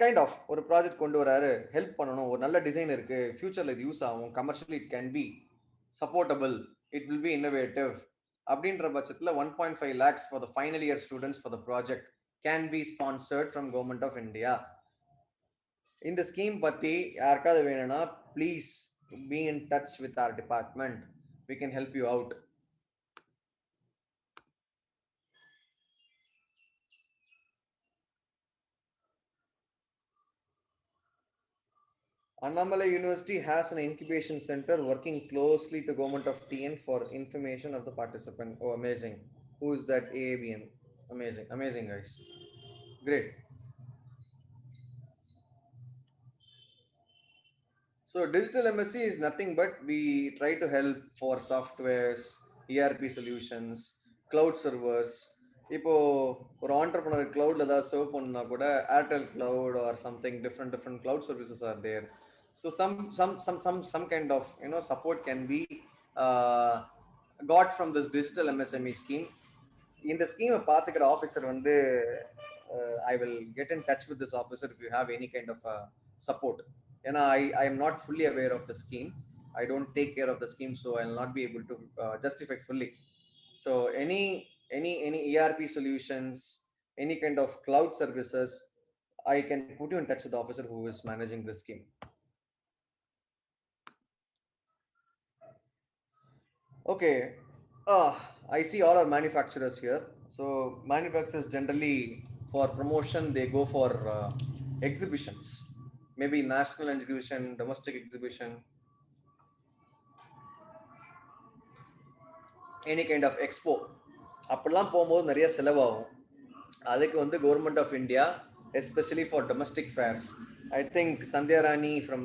D: கைண்ட் ஆஃப் ஒரு ப்ராஜெக்ட் கொண்டு வராரு, ஹெல்ப் பண்ணணும், ஒரு நல்ல டிசைன் இருக்கு, ஃபியூச்சர்ல இது யூஸ் ஆகும், commercially it can be supportable, it will be innovative அப்படின்ற பட்சத்துல 1.5 lakhs for the final year students for the project can be sponsored from government of India. இந்த ஸ்கீம் பத்தி யாருக்காவது வேணும்னா please be in touch with our department, we can help you out. Annamalai University has an incubation center working closely to government of TN for information of the participant. Oh, amazing. Who is that? AABN. Amazing guys. Great. So digital MSc is nothing but we try to help for softwares, ERP solutions, cloud servers. இப்போ ஒரு entrepreneur கிளவுட்ல ஏதாவது serve பண்ணா கூட Airtel cloud or something different cloud services are there. So some kind of support can be got from this digital MSME scheme. In the scheme பாத்துக்கிற officer வந்து I will get in touch with this officer if you have any kind of support. And I am not fully aware of the scheme. I don't take care of the scheme, so I will not be able to justify fully. So any ERP solutions, any kind of cloud services, I can put you in touch with the officer who is managing this scheme. Okay. I see all our manufacturers here. So manufacturers generally for promotion, they go for exhibitions, maybe national exhibition, domestic exhibition, any kind of expo. அப்பெல்லாம் போகும்போது நிறைய செலவாகும். அதுக்கு வந்து government of India especially for domestic fairs, I think Sandhya Rani from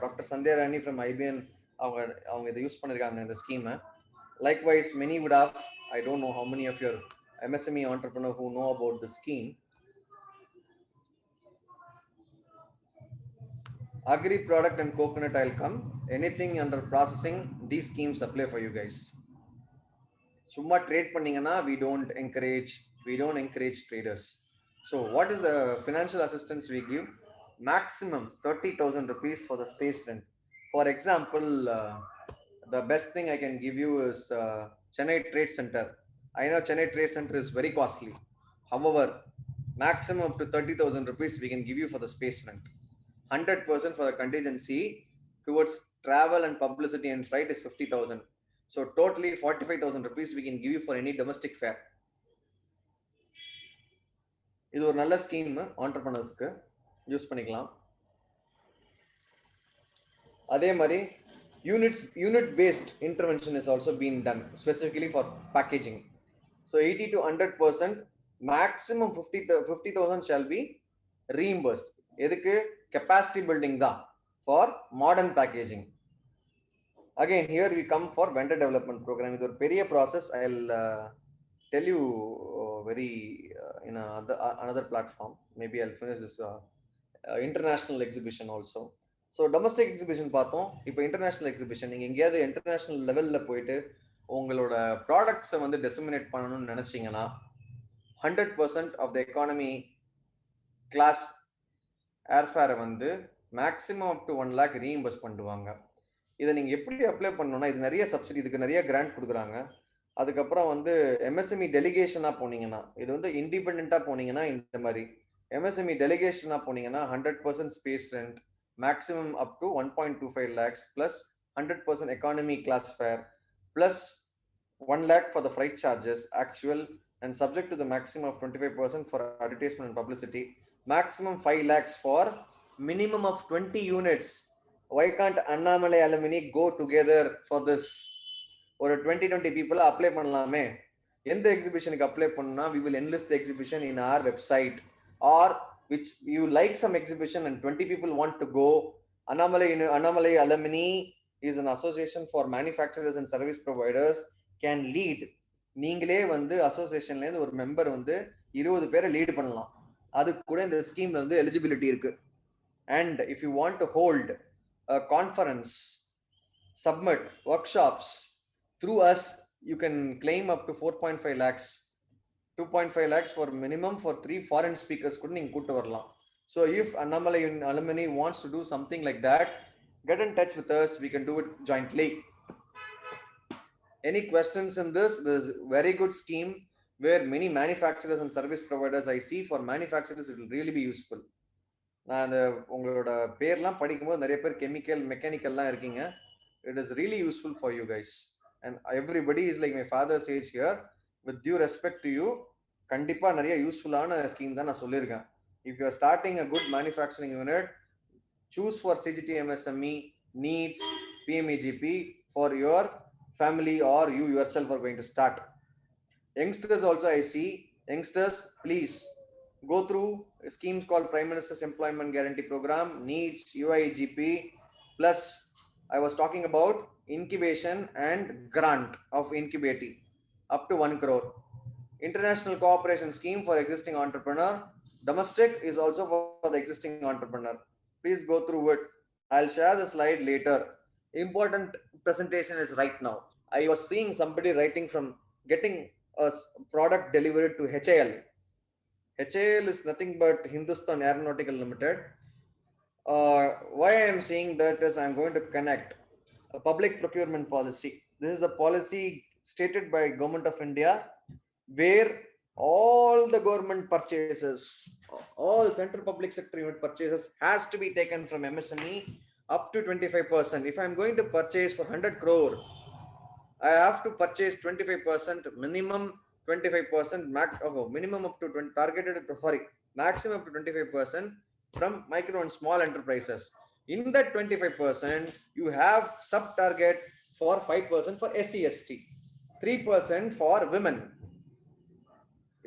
D: doctor Sandhya Rani from IBN அவங்க இதை use பண்ணியிருக்காங்க இந்த ஸ்கீமை. Likewise, many would have, I don't know how many of your MSME entrepreneur who know about the scheme. Agri product and coconut, I'll come. Anything under processing, these schemes apply for you guys. Summa trade panningana, we don't encourage traders. So what is the financial assistance we give? Maximum 30,000 rupees for the space rent. For example, the best thing I can give you is Chennai Trade Center. I know Chennai Trade Center is very costly. However, maximum up to 30,000 rupees we can give you for the space rent. 100% for the contingency towards travel and publicity and flight is 50,000. So totally 45,000 rupees we can give you for any domestic fare. இது ஒரு நல்ல scheme entrepreneursக்கு use பண்ணிக்கலாம். அதே மாதிரி unit based intervention is also being done specifically for packaging. So 80 to 100%, maximum 50,000 shall be reimbursed. edukku capacity building da for modern packaging. Again, here we come for vendor development program. Idu or periya process. I'll tell you very in another platform. Maybe I'll finish this international exhibition also. So domestic exhibition பார்த்தோம். இப்போ international exhibition, நீங்கள் எங்கேயாவது international லெவலில் போயிட்டு உங்களோட ப்ராடக்ட்ஸை வந்து disseminate பண்ணணும்னு நினச்சிங்கன்னா 100% ஆஃப் த எக்கானமி கிளாஸ் ஏர்ஃபேரை வந்து maximum up to 1 lakh reimburse பண்ணுவாங்க. இதை நீங்கள் எப்படி அப்ளை பண்ணணும்னா, இது நிறைய சப்சிடி, இதுக்கு நிறைய கிராண்ட் கொடுக்குறாங்க. அதுக்கப்புறம் வந்து எம்எஸ்எம்இ டெலிகேஷனாக போனீங்கன்னா, இது வந்து இண்டிபெண்ட்டாக போனீங்கன்னா இந்த மாதிரி எம்எஸ்எம்இ டெலிகேஷனாக போனீங்கன்னா 100% space rent, maximum up to 1.25 lakhs plus 100% economy class fare plus 1 lakh for the freight charges actual and subject to the maximum of 25% for advertisement and publicity, maximum 5 lakhs for minimum of 20 units. Why can't Annamalai alumni go together for this? Or 20 people apply பண்ணலாமே. எந்த எக்ஸிபிஷனுக்கு apply பண்ணா we will enlist the exhibition in our website, or which you like some exhibition and 20 people want to go. Annamalai alumni is an association for manufacturers and service providers can lead. நீங்களே வந்து அசோசியேஷன்ல இருந்து ஒரு member வந்து 20 பேரை lead பண்ணலாம். அது கூட இந்த ஸ்கீம்ல வந்து எலிஜிபிலிட்டி இருக்கு. And if you want to hold a conference, submit workshops through us, you can claim up to 4.5 lakhs. 2.5 lakhs for minimum for 3 foreign speakers could நீங்க கூட்டு வரலாம். So if Annamalai alumni wants to do something like that, get in touch with us, we can do it jointly. Any questions in this? There's a very good scheme where many manufacturers and service providers, I see for manufacturers it will really be useful. நான் அந்த உங்களோட பேர்லாம் படிக்கும்போது நிறைய பேர் chemical மெக்கானிக்கல்லாம் இருக்கீங்க. It is really useful for you guys, and everybody is like my father's age here. With due respect to you, கண்டிப்பா நிறைய யூஸ்ஃபுல்லான ஸ்கீம் தான் நான் சொல்லியிருக்கேன். If you are starting a good manufacturing unit, choose for CGT MSME, needs PMEGP for your family or you yourself are going to start. Youngsters also, I see youngsters, please go through schemes called Prime Minister's Employment Guarantee Program, needs UIGP, plus I was talking about incubation and grant of incubating up to 1 crore. International cooperation scheme for existing entrepreneur. Domestic is also for the existing entrepreneur. Please go through it. I'll share the slide later. Important presentation is right now. I was seeing somebody writing from getting a product delivered to HAL. HAL is nothing but Hindustan Aeronautical Limited. Why I am saying that is I'm going to connect a public procurement policy. This is the policy stated by Government of India, where all the government purchases, all central public sector unit purchases has to be taken from MSME up to 25%. If I'm going to purchase for 100 crore, I have to purchase 25%, minimum 25%, minimum up to 20, targeted to, sorry, maximum up to 25% from micro and small enterprises. In that 25%, you have sub target for 5% for SC/ST, 3% for women.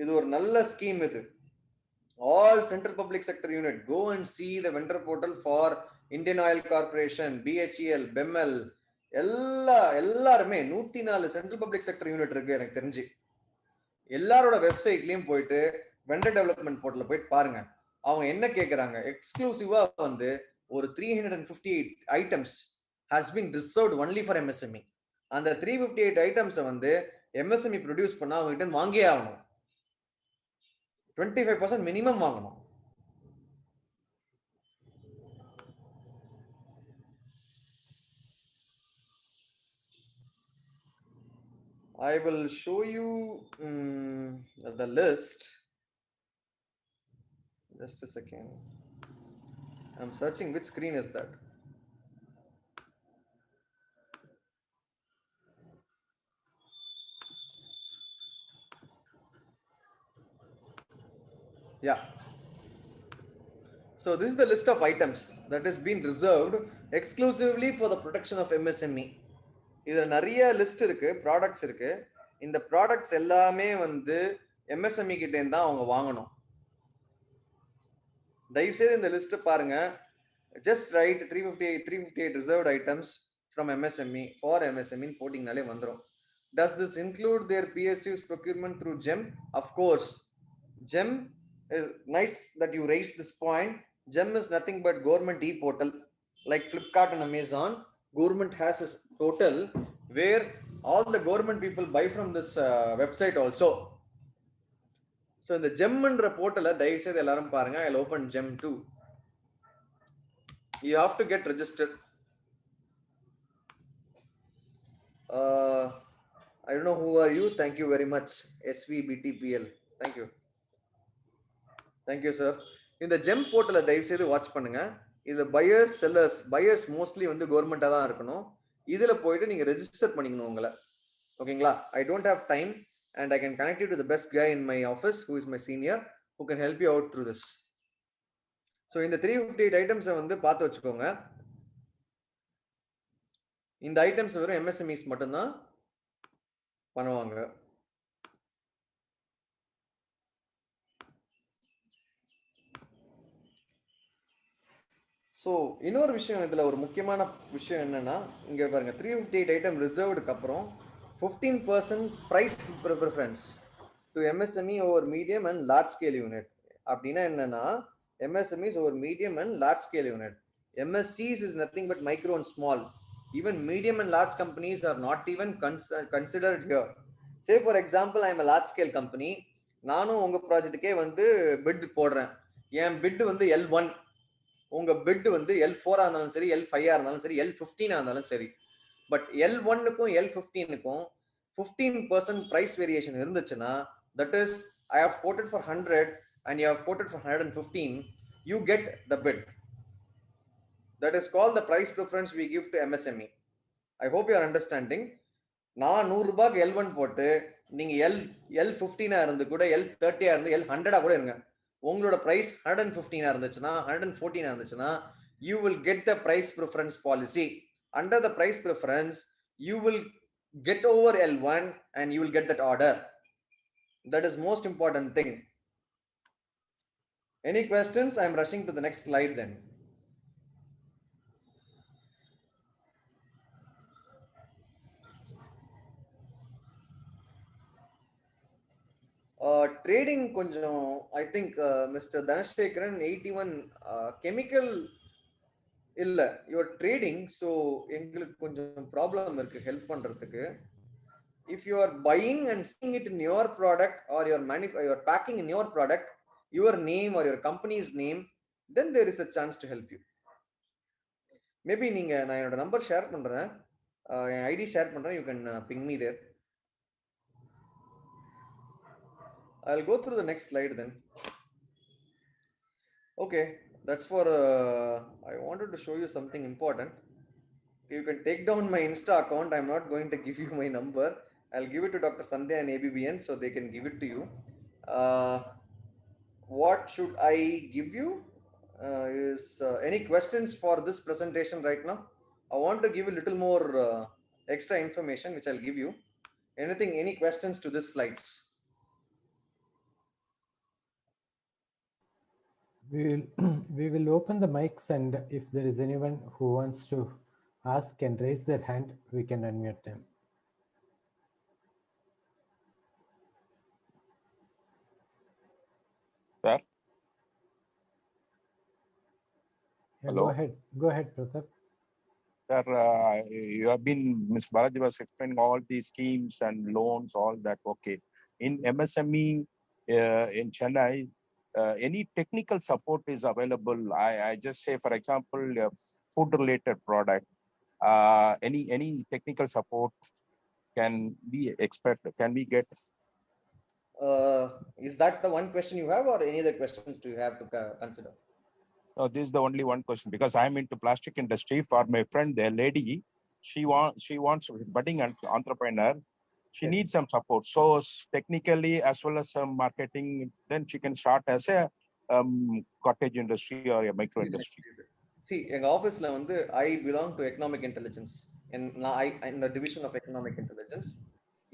D: இது ஒரு நல்ல scheme இது. All central public sector unit, go and see the vendor portal for Indian Oil Corporation, BHEL, BEML, எல்லாருமே 104 central public sector unit இருக்கு. எனக்கு தெரிஞ்சு எல்லாரோட வெப்சைட்லயும் போயிட்டு வெண்டர் டெவலப்மெண்ட் போர்ட்டல்ல போயிட்டு பாருங்க. அவங்க என்ன கேக்குறாங்க, எக்ஸ்க்ளூசிவா வந்து ஒரு 358 items has been reserved only for MSME. அந்த 358 ஐட்டம்ஸை வந்து MSME ப்ரொடியூஸ் பண்ணா அவங்க கிட்ட வாங்கியே ஆகணும். 25% மினிமம் வாங்கணும். I will show you the list. Just a second. I'm searching which screen is that. Yeah. So this is the list of items that has been reserved exclusively for the protection of MSME. இதுல நிறைய list இருக்கு, products இருக்கு. இந்த products எல்லாமே வந்து MSME கிட்ட இருந்து தான் அவங்க வாங்கணும். தயவுசெய்து இந்த லிஸ்ட் பாருங்க. Just right 358 reserved items from MSME for MSME போட்டிங்கனாலே வந்துடும். Does this include their PSUs procurement through GEM? Of course. GEM is nice that you raised this point. GEM is nothing but government e-portal like Flipkart and Amazon. Government has a portal where all the government people buy from this website also. So in the GEM என்ற portal தயவு செய்து எல்லாரும் பாருங்க. I'll open GEM too. You have to get registered. I don't know who are you. Thank you very much. SVBTPL. Thank you. Thank you, sir. In the GEM portal தயவு செய்து watch பண்ணுங்க. இது buyers, sellers, buyers mostly வந்து கவர்மெண்டா தான் இருக்கணும். இதுல போயிட்டு நீங்க ரெஜிஸ்டர் பண்ணிக்கணும் உங்களை. ஓகேங்களா? I don't have time and I can connect you to the best guy in my office who is my senior who can help you out through this. So இந்த 358 ஐட்டம்ஸை வந்து பார்த்து வச்சுக்கோங்க. இந்த ஐட்டம்ஸ் வெறும் MSMEs மட்டும்தான் பண்ணுவாங்க. ஸோ இன்னொரு விஷயம், இதில் ஒரு முக்கியமான விஷயம் என்னன்னா, இங்கே பாருங்க 358 ஐட்டம் ரிசர்வ்டுக்கு அப்புறம் 15% price preference to MSME over medium and large scale unit. அப்படின்னா என்னன்னா, MSMEs over medium and large scale unit. MSCs is nothing but micro and small. Even medium and large companies are not even considered here. Say for example, I am a large scale company. நானும் உங்க ப்ராஜெக்ட்டுக்கே வந்து bit போடுறேன். என் bit வந்து L1, உங்க bit வந்து L4 இருந்தாலும் சரி, L5 இருந்தாலும் சரி, L15 இருந்தாலும் சரி. பட் L1க்கும் L15க்கும் 15% price variation இருந்துச்சுன்னா, that is I have quoted for 100 and you have quoted for 115, you get the bid. That is called the price preference we give to MSME. I hope you are understanding. நான் 100 ரூபாய்க்கு L1 போட்டு நீங்க L15 இருந்து கூட L30 இருந்து L100 கூட இருங்க, உங்களோட பிரைஸ் 115 இருந்துச்சுன்னா 114 இருந்துச்சுன்னா, you will get the price preference policy. Under the price preference, you will get over L1 and you will get that order. That is most important thing. Any questions? I am rushing to the next slide then. Trading கொஞ்சம் I think Mr. Dhanashekaran 81 chemical இல்ல your trading, so எங்களுக்கு கொஞ்சம் problem இருக்கு help பண்றதுக்கு. If you are buying and seeing it in your product or your packing in your product, your name or your company's name, then there is a chance to help you. Maybe நீங்க, நான் என்னோட number share பண்றேன், என் ID share பண்றேன், you can ping me there. I'll go through the next slide then. Okay, that's for I wanted to show you something important. You can take down my Insta account. I'm not going to give you my number. I'll give it to Dr. Sandhya and ABBN so they can give it to you. What should I give you? Is any questions for this presentation right now? I want to give a little more extra information, which I'll give you. Anything, any questions to this slides?
B: We will open the mics, and if there is anyone who wants to ask and raise their hand, we can unmute them.
E: Sir?
B: Yeah,
E: Hello?
B: Go ahead, Pratap.
E: Sir, you have been, Ms. Balajee was explaining all these schemes and loans, all that, okay. In MSME in Chennai, any technical support is available? I just say, for example, a food-related product, any technical support can be expected, can we get?
D: Is that the one question you have, or any other questions do you have to consider?
E: No, this is the only one question, because I'm into plastic industry. For my friend, the lady, she wants budding entrepreneur. She
D: Yes.
E: needs some support. So technically, as well as some marketing, then she can start as a cottage industry or a micro industry.
D: See, in office, I belong to economic intelligence, and I in the division of economic intelligence.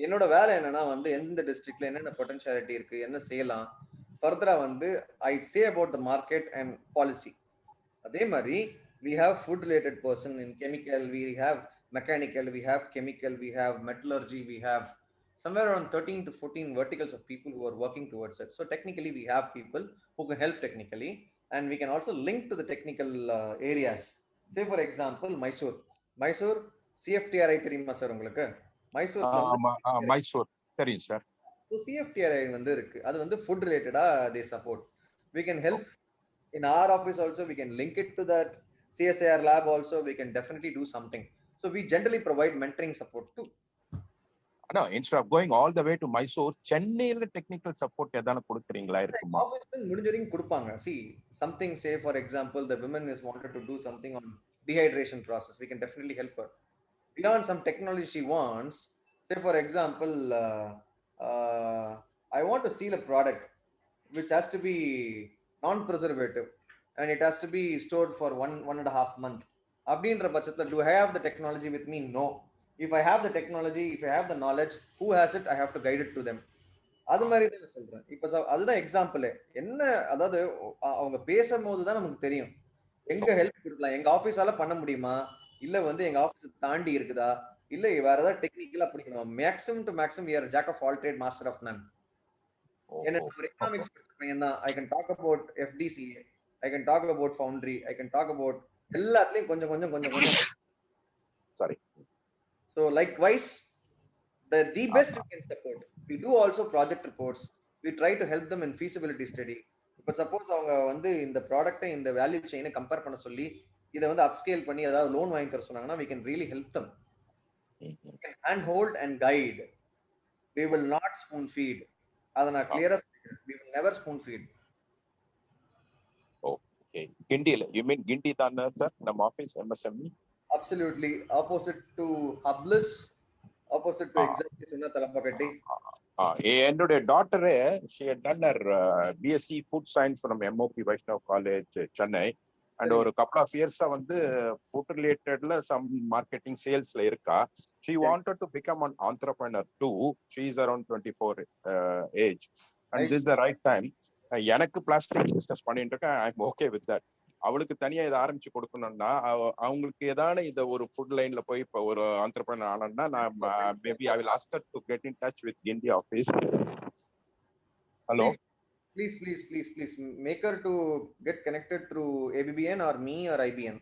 D: என்னோட வேலை என்னன்னா எந்த டிஸ்ட்ரிக்ட்ல என்னென்ன potentiality இருக்கு, என்ன செய்யலாம், ஃபர்தரா I say about the market and policy. அதே மாதிரி we have food related person in chemical, we have mechanical, we have chemical, we have metallurgy, we have somewhere around 13 to 14 verticals of people who are working towards it. So technically we have people who can help technically, and we can also link to the technical areas. Say for example, Mysore CFTRI தெரியுமா sir உங்களுக்கு? Mysore
E: Mysore தெரியும் sir.
D: So CFTRI இருக்கு, அது food related they support. We can help in our office also. We can link it to that CSIR lab also. We can definitely do something. So we generally provide mentoring support too.
E: No, instead of going all the way to Mysore, Chennaiல technical support எதான கொடுக்குறீங்களா இருக்குமா?
D: Office முடிஞ்ச வரைக்கும் கொடுப்பாங்க. See, something, say for example, the woman is wanted to do something on dehydration process. We can definitely help her. Beyond some technology she wants, say for example, I want to seal a product which has to be non-preservative and it has to be stored for 1.5 months. அப்படின்ற பட்சத்துல, do I have the technology with me? No. If I have the technology, if I have the knowledge, who has it? I have to guide it to them. அது மாதிரி தான் சொல்றேன். இப்போ அதுதான் example. என்ன, அதாவது அவங்க பேசும்போது தான் நமக்கு தெரியும் எங்க ஹெல்ப் கொடுக்கலாம், எங்க ஆபீஸால பண்ண முடியுமா, இல்ல எங்க ஆபீஸ் தாண்டி இருக்குதா, இல்ல வேற ஏதாவது டெக்னிக்கலா படிக்கணும். Maximum to maximum we are jack of all trade, master of none. Economics, I can talk about FDCA, I can talk about foundry, I can talk about எல்லாத்துலயும் கொஞ்சம்.
E: Sorry.
D: So likewise, the best we can support. We do also project reports. We try to help them in feasibility study. But suppose அவங்க இந்த ப்ராடக்ட்டை இந்த value செயினை compare பண்ண சொல்லி இதை அப்ஸ்கேல் பண்ணி ஏதாவது லோன் வாங்கி தர சொன்னாங்கன்னா we can really help them. We can handhold and guide. We will not spoon feed. அதை நான் clear-ஆ சொல்றேன். We will never spoon feed.
E: Okay. Gindila, you mean Gindi தான சார் நம்ம office MSME?
D: Absolutely. Opposite to Hubless, opposite to exactly சொன்ன தலப்பக்கட்டி.
E: என்னுடைய டாட்டரே she had done her BSc food science from MOP Vaishnav College Chennai, and ஒரு couple of years food relatedல some marketing salesல இருக்கா. She wanted to become an entrepreneur too. She is around 24 age, and this is the right time. எனக்கு plastic business பண்ணிட்டு இருக்கேன். I am okay with that. அவளுக்கு தனியா இதை ஆரம்பிச்சு கொடுக்கணும்னா அவங்களுக்கு ஏதான இந்த ஒரு ஃபுட் லைன்ல போய் இப்போ ஒரு ஆண்டர்பிரனர் ஆனோம்னா நான் maybe I will ask her to get in touch with Guindy office. Hello,
D: please make her to get connected through ABBN or me or IBN,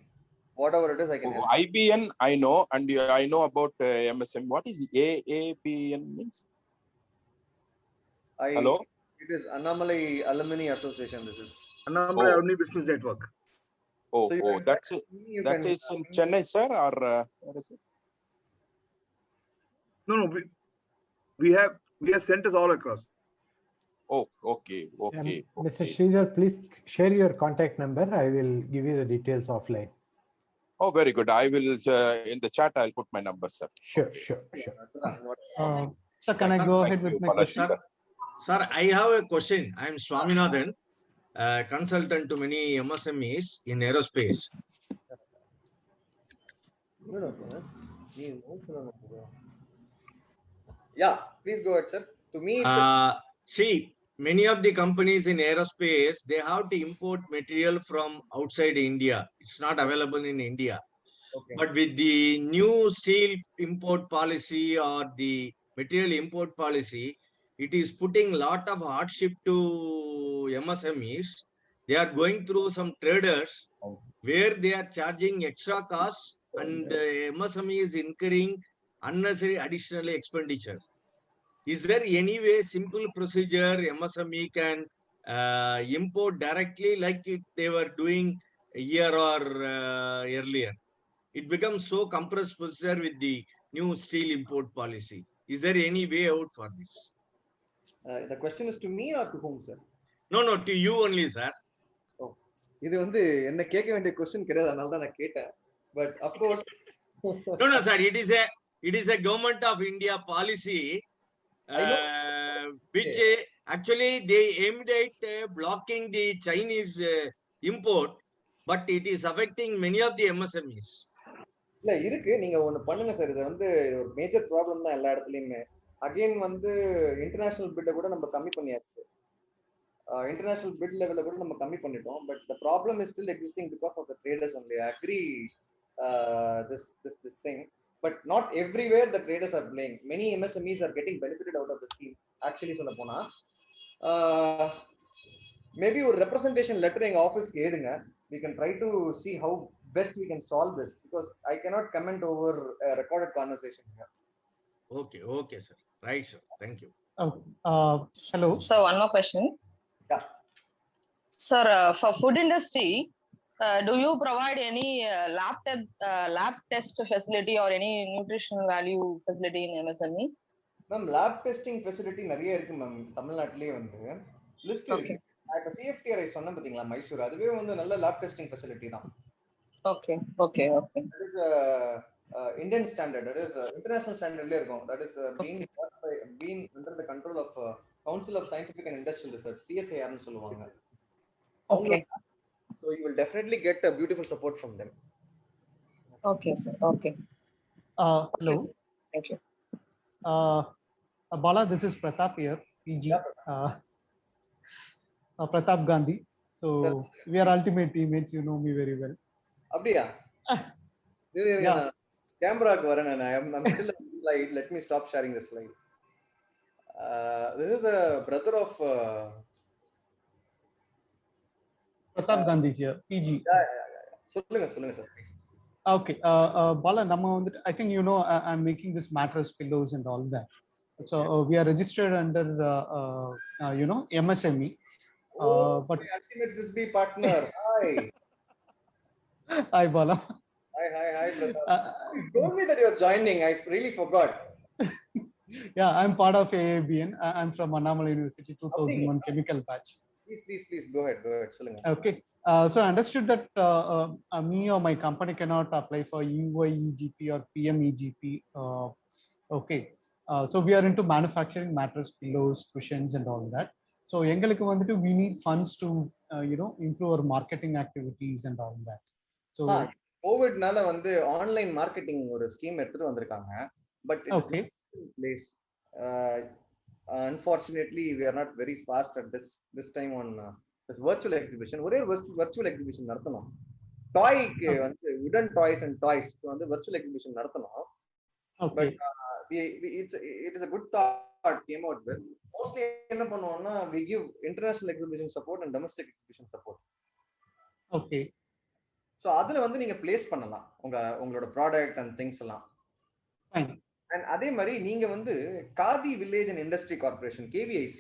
D: whatever it is. I can help.
E: IBN I know, and I know about MSM. What is AABN means? Hello,
D: it is Annamalai Alumni Association. This is
A: Annamalai Alumni Business Network.
E: So that is in Chennai, sir, or where is it?
A: No, we have centers all across.
E: Oh, okay.
B: Mr. Sridhar, please share your contact number. I will give you the details offline.
E: Oh, very good. I will, in the chat, I'll put my number, sir.
B: Sure.
F: Sir, can I go ahead with my question?
G: Sir, I have a question. I am Swaminathan, consultant to many MSMEs in aerospace.
D: Yeah, please go ahead, sir. To me,
G: See, many of the companies in aerospace, they have to import material from outside India. It's not available in India.
D: okay.
G: But with the new steel import policy or the material import policy, it is putting a lot of hardship to MSMEs. They are going through some traders where they are charging extra costs and MSME is incurring unnecessary additional expenditure. Is there any way, simple procedure, MSME can import directly like they were doing a year or earlier? It becomes so compressed procedure with the new steel import policy. Is there any way out for this?
D: The question is to me or to whom, sir?
G: No, to you only, sir.
D: இது வந்து என்ன கேட்க வேண்டிய question கிடையாது, அதனால தான் நான் கேட்டேன். But of course,
G: No, sir. It is a government of India policy, which actually they aimed at blocking the Chinese import, but it is affecting many of the MSMEs.
D: இல்ல இருக்கு, நீங்க ஒண்ணு பண்ணுங்க சார். இது வந்து ஒரு மேஜர் ப்ராப்ளம் தான் எல்லா இடத்துலயுமே. அகைன் வந்து இன்டர்நேஷனல் பிட்டை கூட நம்ம கம்மி பண்ணியாச்சு. International bid level கூட நம்ம கம்மி பண்ணிட்டோம். But the problem is still existing because of the traders only. I agree this thing. But not everywhere the traders are playing. Many MSMEs are getting benefited out of the scheme. Actually, சொல்ல போனா maybe ஒரு representation letter எங்க ஆபீஸ்க்கு ஏதுங்க. We can try to see how best we can solve this, because I cannot comment over a recorded conversation here.
G: Okay, sir. Right, sir. Thank you.
F: Hello.
H: So one more question.
D: Yeah.
H: Sir, for food industry, do you provide any lab test facility or any nutritional value facility in MSME?
D: Ma'am, lab testing facility நிறைய இருக்கு ma'am. தமிழ்நாட்டிலேயே வந்து list இருக்கு. இப்ப CFTRI சொன்னேன் பாத்தீங்களா, மைசூர், அதுவே வந்து நல்ல லேப் டெஸ்டிங் ஃபெசிலிட்டி தான்.
H: Okay.
D: That is Indian standard. That is international standardல இருக்கும். That is being under the control of Council of Scientific and Industrial Research, CSIR னு சொல்லுவாங்க.
H: Okay.
D: So you will definitely get a beautiful support from them.
H: Okay, sir. Okay.
F: Hello.
H: Thank you.
F: Bala, this is Pratap here, PG. Pratap Gandhi. So
D: Sir,
F: we are ultimate teammates. You know me very well.
D: அப்படியா?
F: Yeah.
D: கேமராக்கு வரேன் நான். I'm still on the slide. Let me stop sharing the slide. This is the brother of
F: Pratap Gandhi here, PG.
D: சொல்லுங்க sir.
F: Okay. Bala, நம்ம வந்துட்டு, I think you know I'm making this mattress pillows and all that. So we are registered under MSME. But
D: my ultimate frisbee partner. Hi.
F: Hi, Bala.
D: Hi, brother. You told me that you're joining. I really forgot.
F: Yeah, I'm part of AABN. I'm from Annamalai University, 2001 chemical batch.
D: Please go ahead. சொல்லுங்க.
F: Okay. So I understood that me or my company cannot apply for UIEGP or PMEGP. Okay. So we are into manufacturing mattress, pillows, cushions, and all that. So எங்களுக்கு வந்துட்டு we need funds to improve our marketing activities and all that. So
D: கோவிட்னால வந்து online marketing ஒரு scheme எடுத்துட்டு வந்திருக்காங்க. But it is in place. Unfortunately, we are not very fast at this time on this virtual exhibition. ஒரே virtual exhibition நடத்தணும். டாய்க்கு வந்து wooden toys and toys வந்து virtual exhibition நடத்தணும்.
F: Okay.
D: But it is a good thought came out with. Mostly என்ன பண்ணுவோம்னா we give international exhibition support and domestic exhibition support.
F: Okay.
D: So அதுல வந்து நீங்க பிளேஸ் பண்ணலாம் உங்களோட ப்ராடக்ட் அண்ட் திங்ஸ் எல்லாம்.
F: Fine.
D: அண்ட் அதே மாதிரி நீங்க வந்து khadi village and industry corporation, KVIC.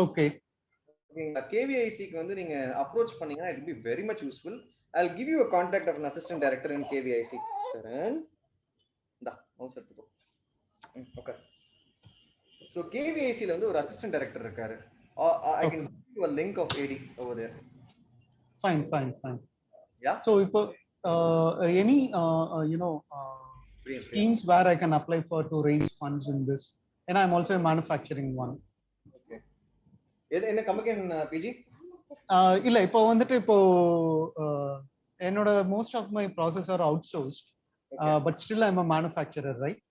F: Okay.
D: KVICக்கு வந்து நீங்க அப்ரோச் பண்ணீங்கன்னா it will be very much useful. I'll give you a contact of an assistant director in KVIC. Mouse எடுத்துக்கோ. Okay. So KVIC ல வந்து ஒரு அசிஸ்டன்ட் டைரக்டர் இருக்காரு. I can give you a link of AD over there.
F: Fine.
D: Yeah.
F: So இப்போ any
D: Green,
F: schemes where I can apply for to raise funds in this? And I'm also a manufacturing one.
D: Okay. என்ன company பிஜி?
F: இல்ல இப்போ வந்துட்டு இப்போ என்னோட most of my process are outsourced, but still I'm a manufacturer, right?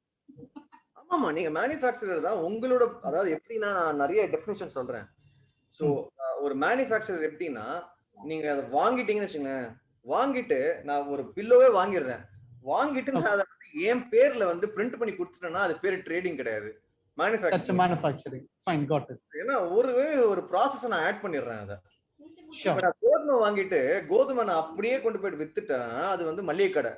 D: ஆமா, நீங்க manufacturer தான். உங்களோட அதாவது எப்படின்னா நான் நிறைய டெஃபினிஷன் சொல்றேன். ஸோ ஒரு மேனுஃபேக்சரர் எப்படின்னா, நீங்க அதை வாங்கிட்டீங்கன்னு வச்சுங்களேன், வாங்கிட்டு நான் ஒரு பில்லோவே வாங்கிடுறேன், வாங்கிட்டு நான் அதை என் பேர்ல வந்து பிரிண்ட் பண்ணி கொடுத்துட்டேன்னா அது பேர் ட்ரேடிங் கிடையாது,
F: மேனுஃபேக்சரிங். Fine, got it.
D: ஏன்னா ஒரு ப்ராசஸ் நான் ஆட் பண்ணிடுறேன். அதை
F: Sure.
D: நான் கோதுமை வாங்கிட்டு கோதுமை நான் அப்படியே கொண்டு போயிட்டு வித்துட்டேன், அது வந்து மளிகை கடை.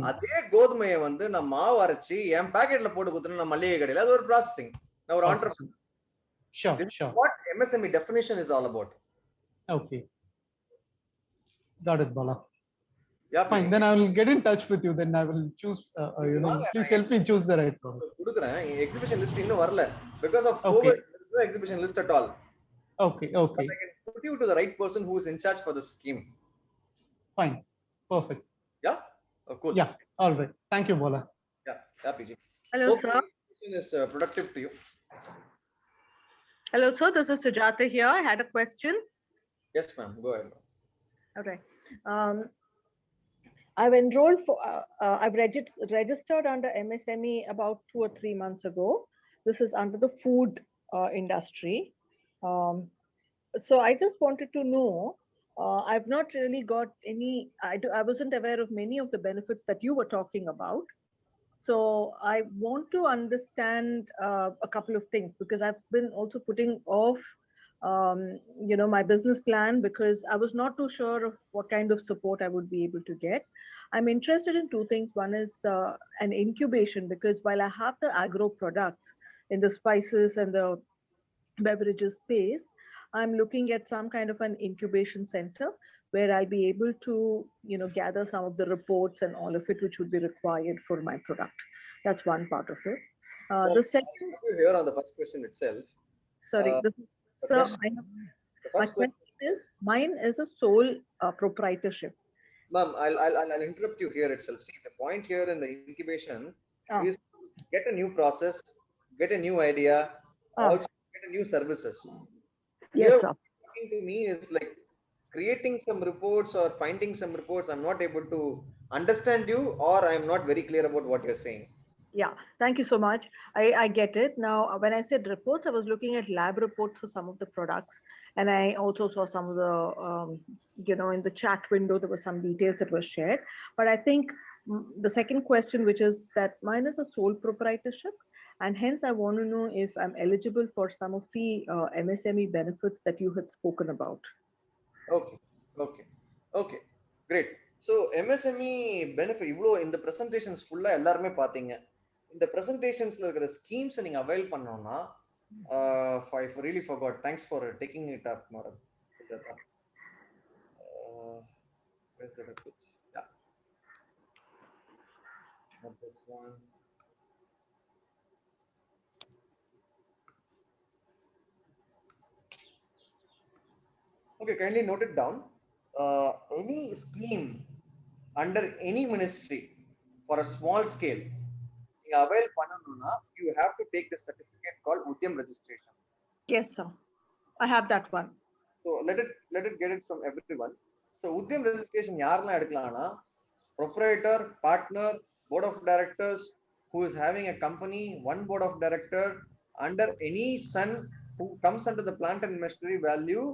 D: அதே கோதுமையை வந்து நான் மாவு அரைச்சி என் பாக்கெட்ல போட்டு கொடுத்துட்டேன், நான் மளிகை கடையில். அது ஒரு ப்ராசஸிங். நான் ஒரு entrepreneur.
F: Sure,
D: This is
F: sure.
D: what MSME definition is all about.
F: Okay. Got it, Bala.
D: Yeah,
F: fine. Then I will get in touch with you. Then I will choose, please help me choose the right one.
D: கொடுக்குறேன். Exhibition list இன்னும் வரல. Because of COVID, there is no exhibition list at all.
F: Okay, okay.
D: But I can put you to the right person who is in charge for the scheme.
F: Fine. Perfect.
D: Yeah? Oh, cool.
F: Yeah. All right. Thank you, Bola.
D: Yeah, PG.
I: Hello,
D: Hope
I: sir.
D: the is productive to you.
I: Hello, sir. This is Sujata here. I had a question.
D: Yes, ma'am. Go ahead.
I: All right. I've enrolled for, I've registered under MSME about 2 or 3 months ago. This is under the food industry. So I just wanted to know, I've not really got any, I wasn't aware of many of the benefits that you were talking about. So I want to understand a couple of things, because I've been also putting off my business plan because I was not too sure of what kind of support I would be able to get. I'm interested in two things. One is an incubation, because while I have the agro products in the spices and the beverages space, I'm looking at some kind of an incubation center where I'll be able to, gather some of the reports and all of it, which would be required for my product. That's one part of it. The second,
D: here on the first question itself.
I: Sorry, my question is, mine is a sole proprietorship.
D: Ma'am, I'll interrupt you here itself. See, the point here in the incubation is get a new process, get a new idea, also get a new services.
I: Yes,
D: here,
I: sir.
D: Talking to me is like creating some reports or finding some reports. I'm not able to understand you, or I'm not very clear about what you're saying.
I: Yeah, thank you so much. I get it. Now, when I said reports, I was looking at lab reports for some of the products. And I also saw some of the, in the chat window, there were some details that were shared. But I think the second question, which is that mine is a sole proprietorship. And hence, I want to know if I'm eligible for some of the MSME benefits that you had spoken about.
D: Okay. Great. So, MSME benefit, in the presentations full எல்லாருமே பாத்தீங்க. இந்த presentationsல இருக்கிற schemes நீங்க avail பண்ணனும்னா, I really forgot. Thanks for taking it up, madam. Where's the report? Yeah. Not this one. Okay, kindly note it down. Any scheme under any ministry for a small scale, avail pananuna, you have to take the certificate called Udyam registration.
I: Yes, sir. I have that one.
D: So let it get it from everyone. So Udyam registration yaarla edukalana, proprietor, partner, board of directors who is having a company, one board of director under any son who comes under the plant and machinery value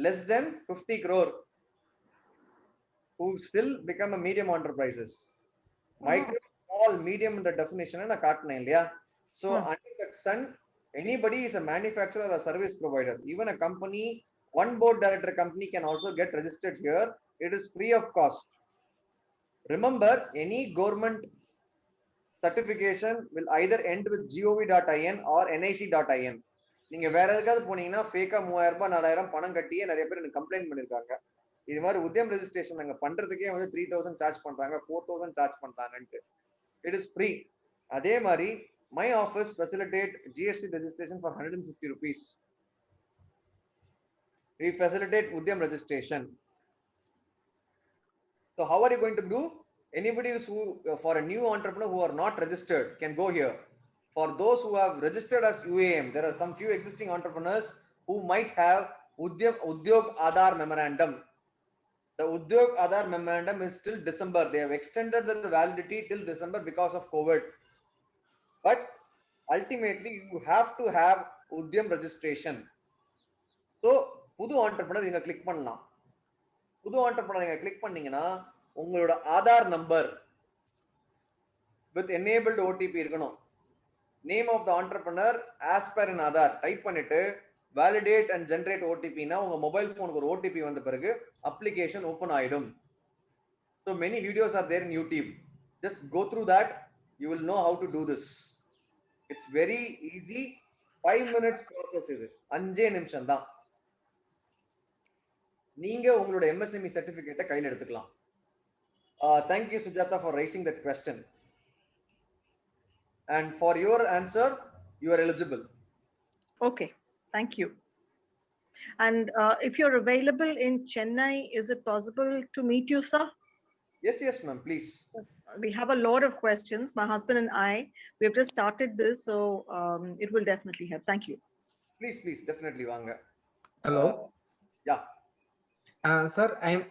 D: less than 50 crore, who still become a medium enterprises. Micro, small, medium in the definition and a carton. So under that son, anybody is a manufacturer or service provider. Even a company, one board director company can also get registered here. It is free of cost. Remember, any government certification will either end with gov.in or nic.in. நீங்க வேற எதுக்காவது போனீங்கன்னா ஃபேக்கா 3000 ரூபாய் 4000 பணம் கட்டியே நிறைய பேர் எனக்கு கம்ப்ளைண்ட் பண்ணிருக்காங்க. இது மாதிரி உத்யம் ரெஜிஸ்ட்ரேஷன் நாங்க பண்றதுக்கே வந்து 3000 சார்ஜ் பண்றாங்க, 4000 சார்ஜ் பண்றாங்கன்ட்டு. It is free. அதே மாதிரி my office facilitate GST registration for 150 rupees. We facilitate Udyam registration. So how are you going to do? Anybody who, for a new entrepreneur who are not registered can go here. For those who have registered as UAM, there are some few existing entrepreneurs who might have Udyog Aadhar memorandum. The Udyog Aadhar memorandum is till December. They have extended the validity till December because of COVID. But ultimately, you have to have Udyam registration. So, புது entrepreneur நீங்க click பண்ணலாம். புது entrepreneur நீங்க click பண்ணீங்கன்னா உங்களோட Aadhaar number with enabled OTP இருக்கணும். Name of the entrepreneur as per in Aadhaar type பண்ணிட்டு validate and generate OTP னா உங்க மொபைல் போனுக்கு ஒரு OTP வந்த பிறகு application open ஆயிடும். So many videos are there in YouTube. Just go through that. You will know how to do this. It's very easy. 5 minutes process இது. 5 நிமிஷம் தான். நீங்க உங்களோட MSME certificate கையில எடுத்துக்கலாம். Thank you Sujata for raising that question. And for your answer, you are eligible.
I: Okay, thank you. And if you're available in Chennai, is it possible to meet you, sir?
D: Yes, ma'am, please.
I: Yes, we have a lot of questions. My husband and I, we have just started this, so it will definitely help. Thank you.
D: Please, definitely, Vanga.
J: Hello.
D: Yeah.
J: Sir, I am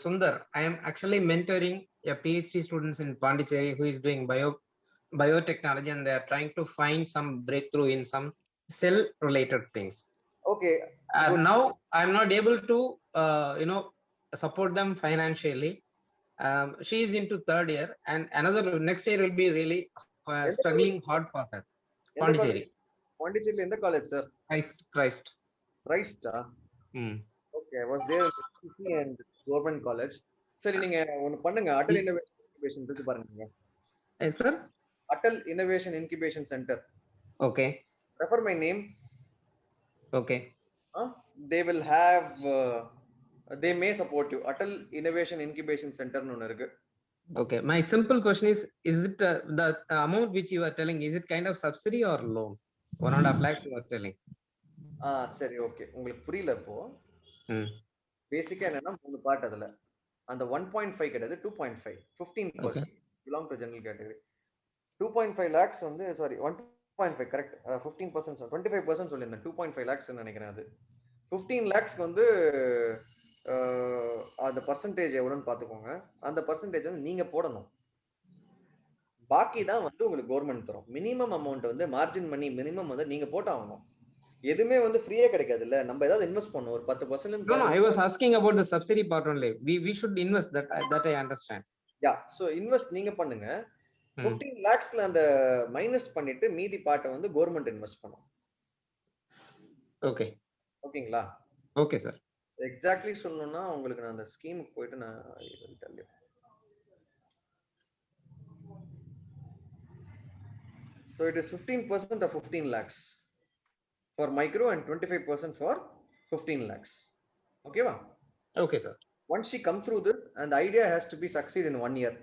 J: Sundar. I am actually mentoring a PhD students in Pondicherry who is doing biotechnology, and they are trying to find some breakthrough in some cell-related things.
D: Okay.
J: Now I'm not able to, support them financially. She is into 3rd year, and another next year will be really struggling hard for her. Pondicherry.
D: Pondicherry in the college, sir.
J: Christ.
D: Okay, I was there and government college. Sir, நீங்க ஒன்னு பண்ணுங்க Atal Innovation Incubation பத்தி பாருங்க.
J: Yes, sir.
D: Atal Innovation Incubation Center.
J: Okay.
D: Refer my name.
J: Okay.
D: They will have they may support you. Atal Innovation Incubation Center nu irukku.
J: Okay, my simple question is it the amount which you are telling, is it kind of subsidy or loan? 1.5 lakhs you are telling.
D: சரி, okay, உங்களுக்கு புரியல இப்போ. பேசிக்கா என்னன்னா மூணு part அதுல. அந்த 1.5 கிடையாது, 2.5 15% belong to general category. 2.5 lakhs வந்து சாரி 1.5 கரெக்ட், 15% 25% சொல்லியிருந்தேன். 2.5 lakhs நினைக்கிறேன். அது 15 lakhs வந்து அந்த பர்சன்டேஜ் எவ்வளோன்னு பார்த்துக்கோங்க. அந்த பர்சன்டேஜ் வந்து நீங்க போடணும். பாக்கி தான் வந்து உங்களுக்கு கவர்மெண்ட் தரும். மினிமம் அமௌண்ட் வந்து மார்ஜின் மணி மினிமம் வந்து நீங்க போட்டாகணும். எதுவுமே வந்து ஃப்ரீயா கிடைக்காது இல்ல, நம்ம ஏதாவது இன்வெஸ்ட் பண்ணணும். ஒரு 10%.
J: No, I was asking about the subsidy part only. We should invest, that I understand.
D: Yeah, so invest நீங்க பண்ணுங்க. 15 lakhsல அந்த மைனஸ் பண்ணிட்டு மீதி பார்ட்டை வந்து கவர்மெண்ட் இன்வெஸ்ட் பண்ணும்.
J: ஓகே,
D: ஓகேங்களா?
J: Okay sir.
D: எக்ஸாக்ட்லி சொல்லணும்னா உங்களுக்கு நான் அந்த ஸ்கீமுக்கு போயிட்டு நான் tell you. So it is 15% of 15 lakhs for micro and 25% for 15 lakhs. Okay, va?
J: Okay, sir.
D: Once she come through this, and the idea has to be succeed in 1 year.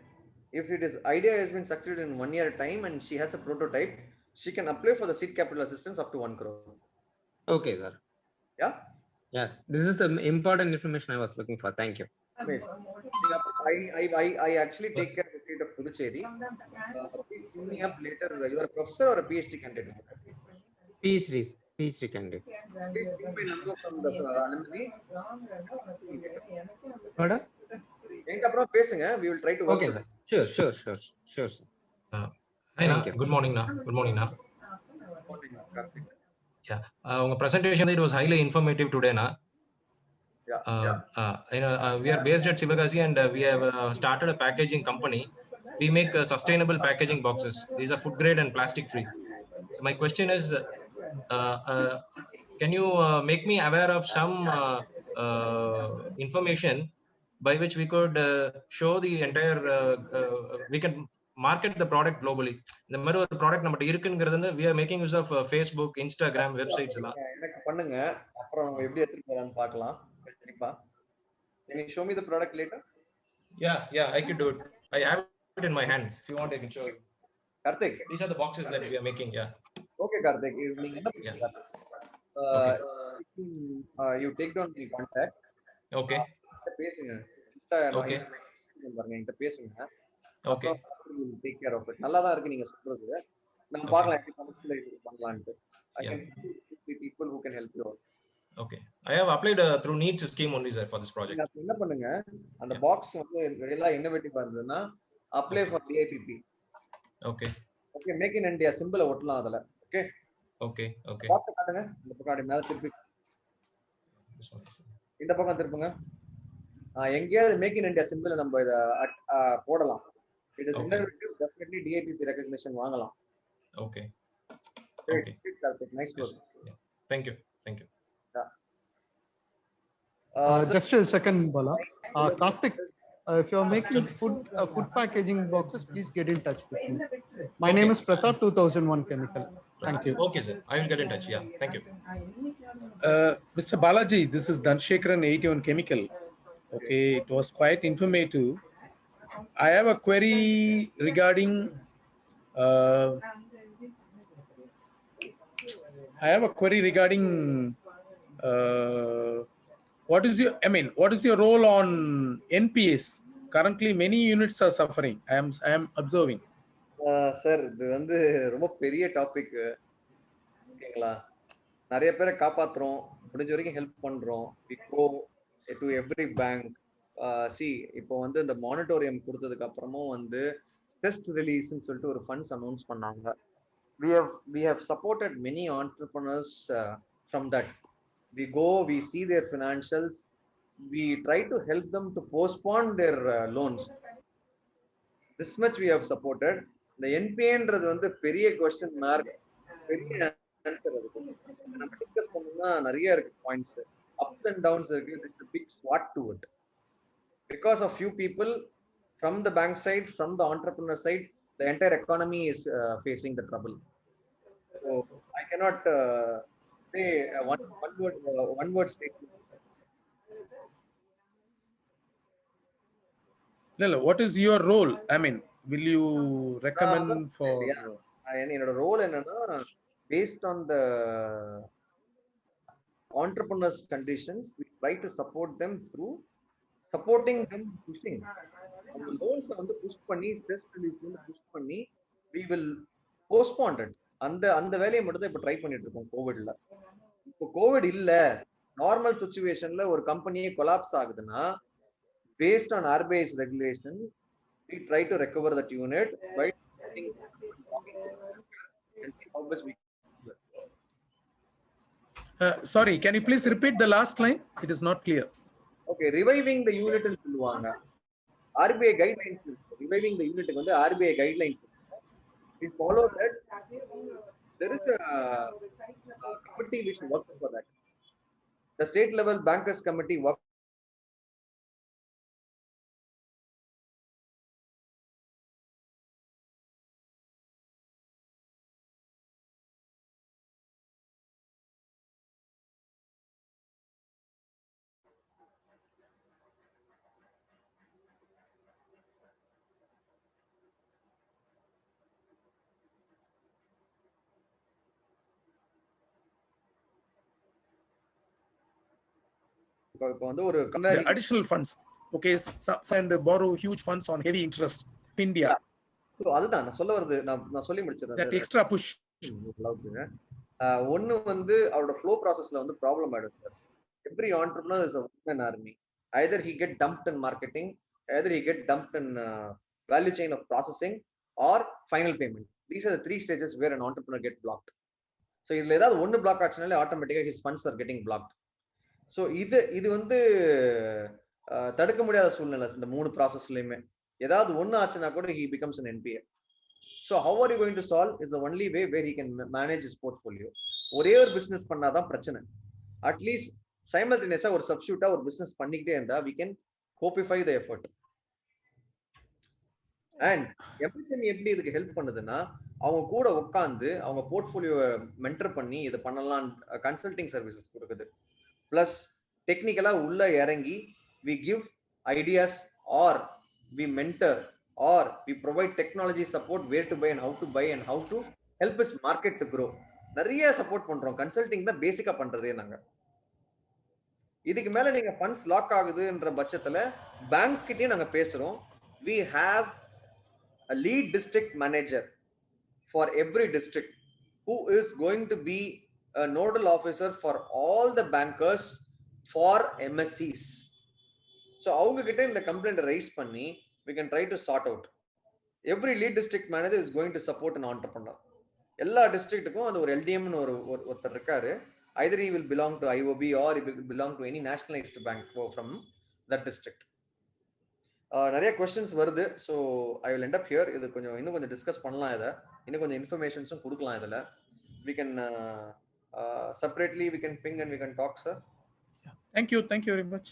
D: If it is idea has been succeeded in 1 year time and she has a prototype, she can apply for the seed capital assistance up to 1 crore.
J: Okay, sir.
D: Yeah.
J: Yeah, this is the important information I was looking for. Thank you.
D: Nice. I actually take care of the state of Puducherry. Please give me up later. You are a professor or a PhD candidate?
J: PhD candidate.
D: Please give my number from the alumni.
J: Order?
D: பேசுங்க. We will try to work.
J: Okay, sir. Sure, sir.
K: Hi, good morning, na. Good morning, na. Yeah. Our presentation, it was highly informative today, na. We are based at Sivagasi, and we have started a packaging company. We make sustainable packaging boxes. These are food grade and plastic free. So my question is, can you make me aware of some information by which we could show the entire, we can market the product globally. The மாதிரி ஒரு product நம்மட்ட இருக்குங்கிறது we are making use of Facebook, Instagram, websites எல்லாம்.
D: எனக்கு பண்ணுங்க, அப்புறம் எப்படி எடுத்துட்டு போலாம்னு பார்க்கலாம். கண்டிப்பா. Can you show me the product later?
K: Yeah, I could do it. I have it in my hand. If you want, I can show you.
D: Karthik,
K: these are the boxes that we are making. Yeah.
D: Okay, Karthik, நீங்க என்ன பண்ணுங்க? You take down the contact.
K: Okay.
D: பேசுங்க.
K: Okay.
D: பாருங்க என்கிட்ட பேசுங்க.
K: Okay
D: take care of it. நல்லா தான் இருக்கு நீங்க சொல்றது. நம்ம பார்க்கலாம் எப்படி கமர்ஷியல் இது பண்ணலாம்னு. I can people who can help you out.
K: Okay, I have applied through NEETS scheme only sir for this project.
D: நீங்க என்ன பண்ணுங்க, அந்த பாக்ஸ் வந்து எல்லாம் இன்னோவேட்டிவா இருந்ததுன்னா apply for DIPP.
K: Okay.
D: Okay, make in India சிம்பிளை ஒட்டலாம் அதுல. Okay
K: okay okay.
D: பாக்ஸ் காட்டுங்க. இந்த பக்கம் அப்படி மேல திருப்பி இந்த பக்கம் திருப்புங்க. எங்கேயாவது மேக் இன் இந்தியா சிம்பிளை நம்ம இத போடலாம். It is innovative, definitely DIPP recognition வாங்கலாம்.
K: Okay
D: okay, nice work.
K: Thank you. Thank you.
F: Just a second, Bala. Karthik, if you're making food packaging boxes, please get in touch with me. My name is Pratap, 2001 Chemical. Thank you.
K: Okay, sir. I will get in touch. Yeah, thank you.
L: Mr. Balajee, this is Dhanshekaran, 81 Chemical. Okay, it was quite informative. I have a query regarding what is your role on NPS? Currently, many units are suffering. I am observing.
D: Sir, இது வந்து ரொம்ப பெரிய topic. ஓகேங்களா? நிறைய பேரை காப்பாத்துறோம், முடிஞ்ச வரைக்கும் help பண்றோம். we go to every bank. இப்போ வந்து இந்த மானிட்டோரியம் கொடுத்ததுக்கு அப்புறமும் வந்து டெஸ்ட் ரிலீஸ்ன்னு சொல்லிட்டு ஒரு ஃபண்ட்ஸ் அனௌன்ஸ் பண்ணாங்க. we have supported many entrepreneurs from that. We go, we see their financials, we try to help them to postpone their loans. This much we have supported. The NPA-ன்றது வந்து பெரிய question mark, பெரிய answer இருக்கு. நம்ம discuss பண்ணோம்னா நிறைய இருக்கு points, ups and downs இருக்கு. It's a big SWOT to it. Because of few people from the bank side, from the entrepreneur side, the entire economy is facing the trouble. So I cannot say one word statement.
L: No, what is your role? I mean, will you recommend for?
D: என்னோட role என்னன்னா, based on the entrepreneurs conditions, we try to support them through supporting them, pushing the loans வந்து push பண்ணி, stress release வந்து push பண்ணி, we will postpone it. அந்த வேலையை மட்டும் தான் இப்ப ட்ரை பண்ணிட்டு இருக்கோம் கோவிட்ல. இப்போ கோவிட் இல்ல, நார்மல் சிச்சுவேஷன்ல ஒரு கம்பெனியே கொலாப்ஸ் ஆகுதுன்னா, based on RBI's regulation, we try to recover that unit by and see how best we
L: Sorry, can you please repeat the last line? It is not clear.
D: Okay, reviving the unit ன்னு சொல்லுவாங்க. RBI guidelines, reviving the unit வந்து RBI guidelines. We follow that. There is a committee which works for that. The state level bankers committee works.
L: The additional funds, okay, and borrow huge funds on heavy interest in India.
D: So அதுதான் நான் சொல்ல வருது, நான் சொல்லி முடிச்சிடுறேன்.
L: That extra push.
D: ஒன்னு வந்து அவரோட flow processல வந்து ப்ராப்ளம் ஆயிடும் sir. Every entrepreneur is a one-man army. Either he get dumped in marketing, either he get dumped in value chain of processing or final payment. These are the three stages where an entrepreneur get blocked. So இதுல ஏதாவது ஒன்னு black ஆச்சுனாலே ஆட்டோமேட்டிக்கா his funds are getting blocked. So இது வந்து தடுக்க முடியாத சூழ்நிலை. இந்த மூணு ப்ராசஸ்லயுமே ஏதாவது ஒன்று ஆச்சுன்னா கூட he becomes an NPA. So how are you going to solve is the only way where he can manage his portfolio. ஒரே ஒரு பிசினஸ் பண்ணாதான் பிரச்சனை. அட்லீஸ்ட் சைமல்டேனியஸா ஒரு சப்ஸ்டியூட்டா ஒரு பிசினஸ் பண்ணிக்கிட்டே இருந்தா we can copify the effort. And MSME எப்படி இதுக்கு ஹெல்ப் பண்ணுதுன்னா, அவங்க கூட உட்காந்து அவங்க போர்ட்ஃபோலியோவை மென்டர் பண்ணி இதை பண்ணலாம், கன்சல்டிங் சர்வீசஸ் கொடுக்குது. Plus technically உள்ள இறங்கி we give ideas or we mentor or we provide technology support, where to buy and how to help us market to grow. நிறைய சப்போர்ட் பண்றோம். கன்சல்டிங் தான் பேசிக்கா பண்றதே நாங்க. இதுக்கு மேல நீங்க ஃபண்ட்ஸ் லாக் ஆகுதுன்ற பட்சத்துல பேங்க் கிட்டயும் நாங்க பேசுறோம். We have a lead district manager for every district who is going to be a nodal officer for all the bankers for MSCs. So அவங்க கிட்ட இந்த கம்ப்ளைண்ட் ரைஸ் பண்ணி we can try to sort out. Every lead district manager is going to support an entrepreneur. எல்லா டிஸ்ட்ரிக்ட்டுக்கும் அது ஒரு எல்டிஎம்னு ஒருத்தர் இருக்காரு. either he will belong to IOB or he will belong to any nationalized bank from that district. நிறைய questions வருது. So I will end up here. இது கொஞ்சம் இன்னும் கொஞ்சம் டிஸ்கஸ் பண்ணலாம். இதை இன்னும் கொஞ்சம் இன்ஃபர்மேஷன்ஸும் கொடுக்கலாம். இதில் we can separately we can ping and we can talk, sir.
L: Thank you very much.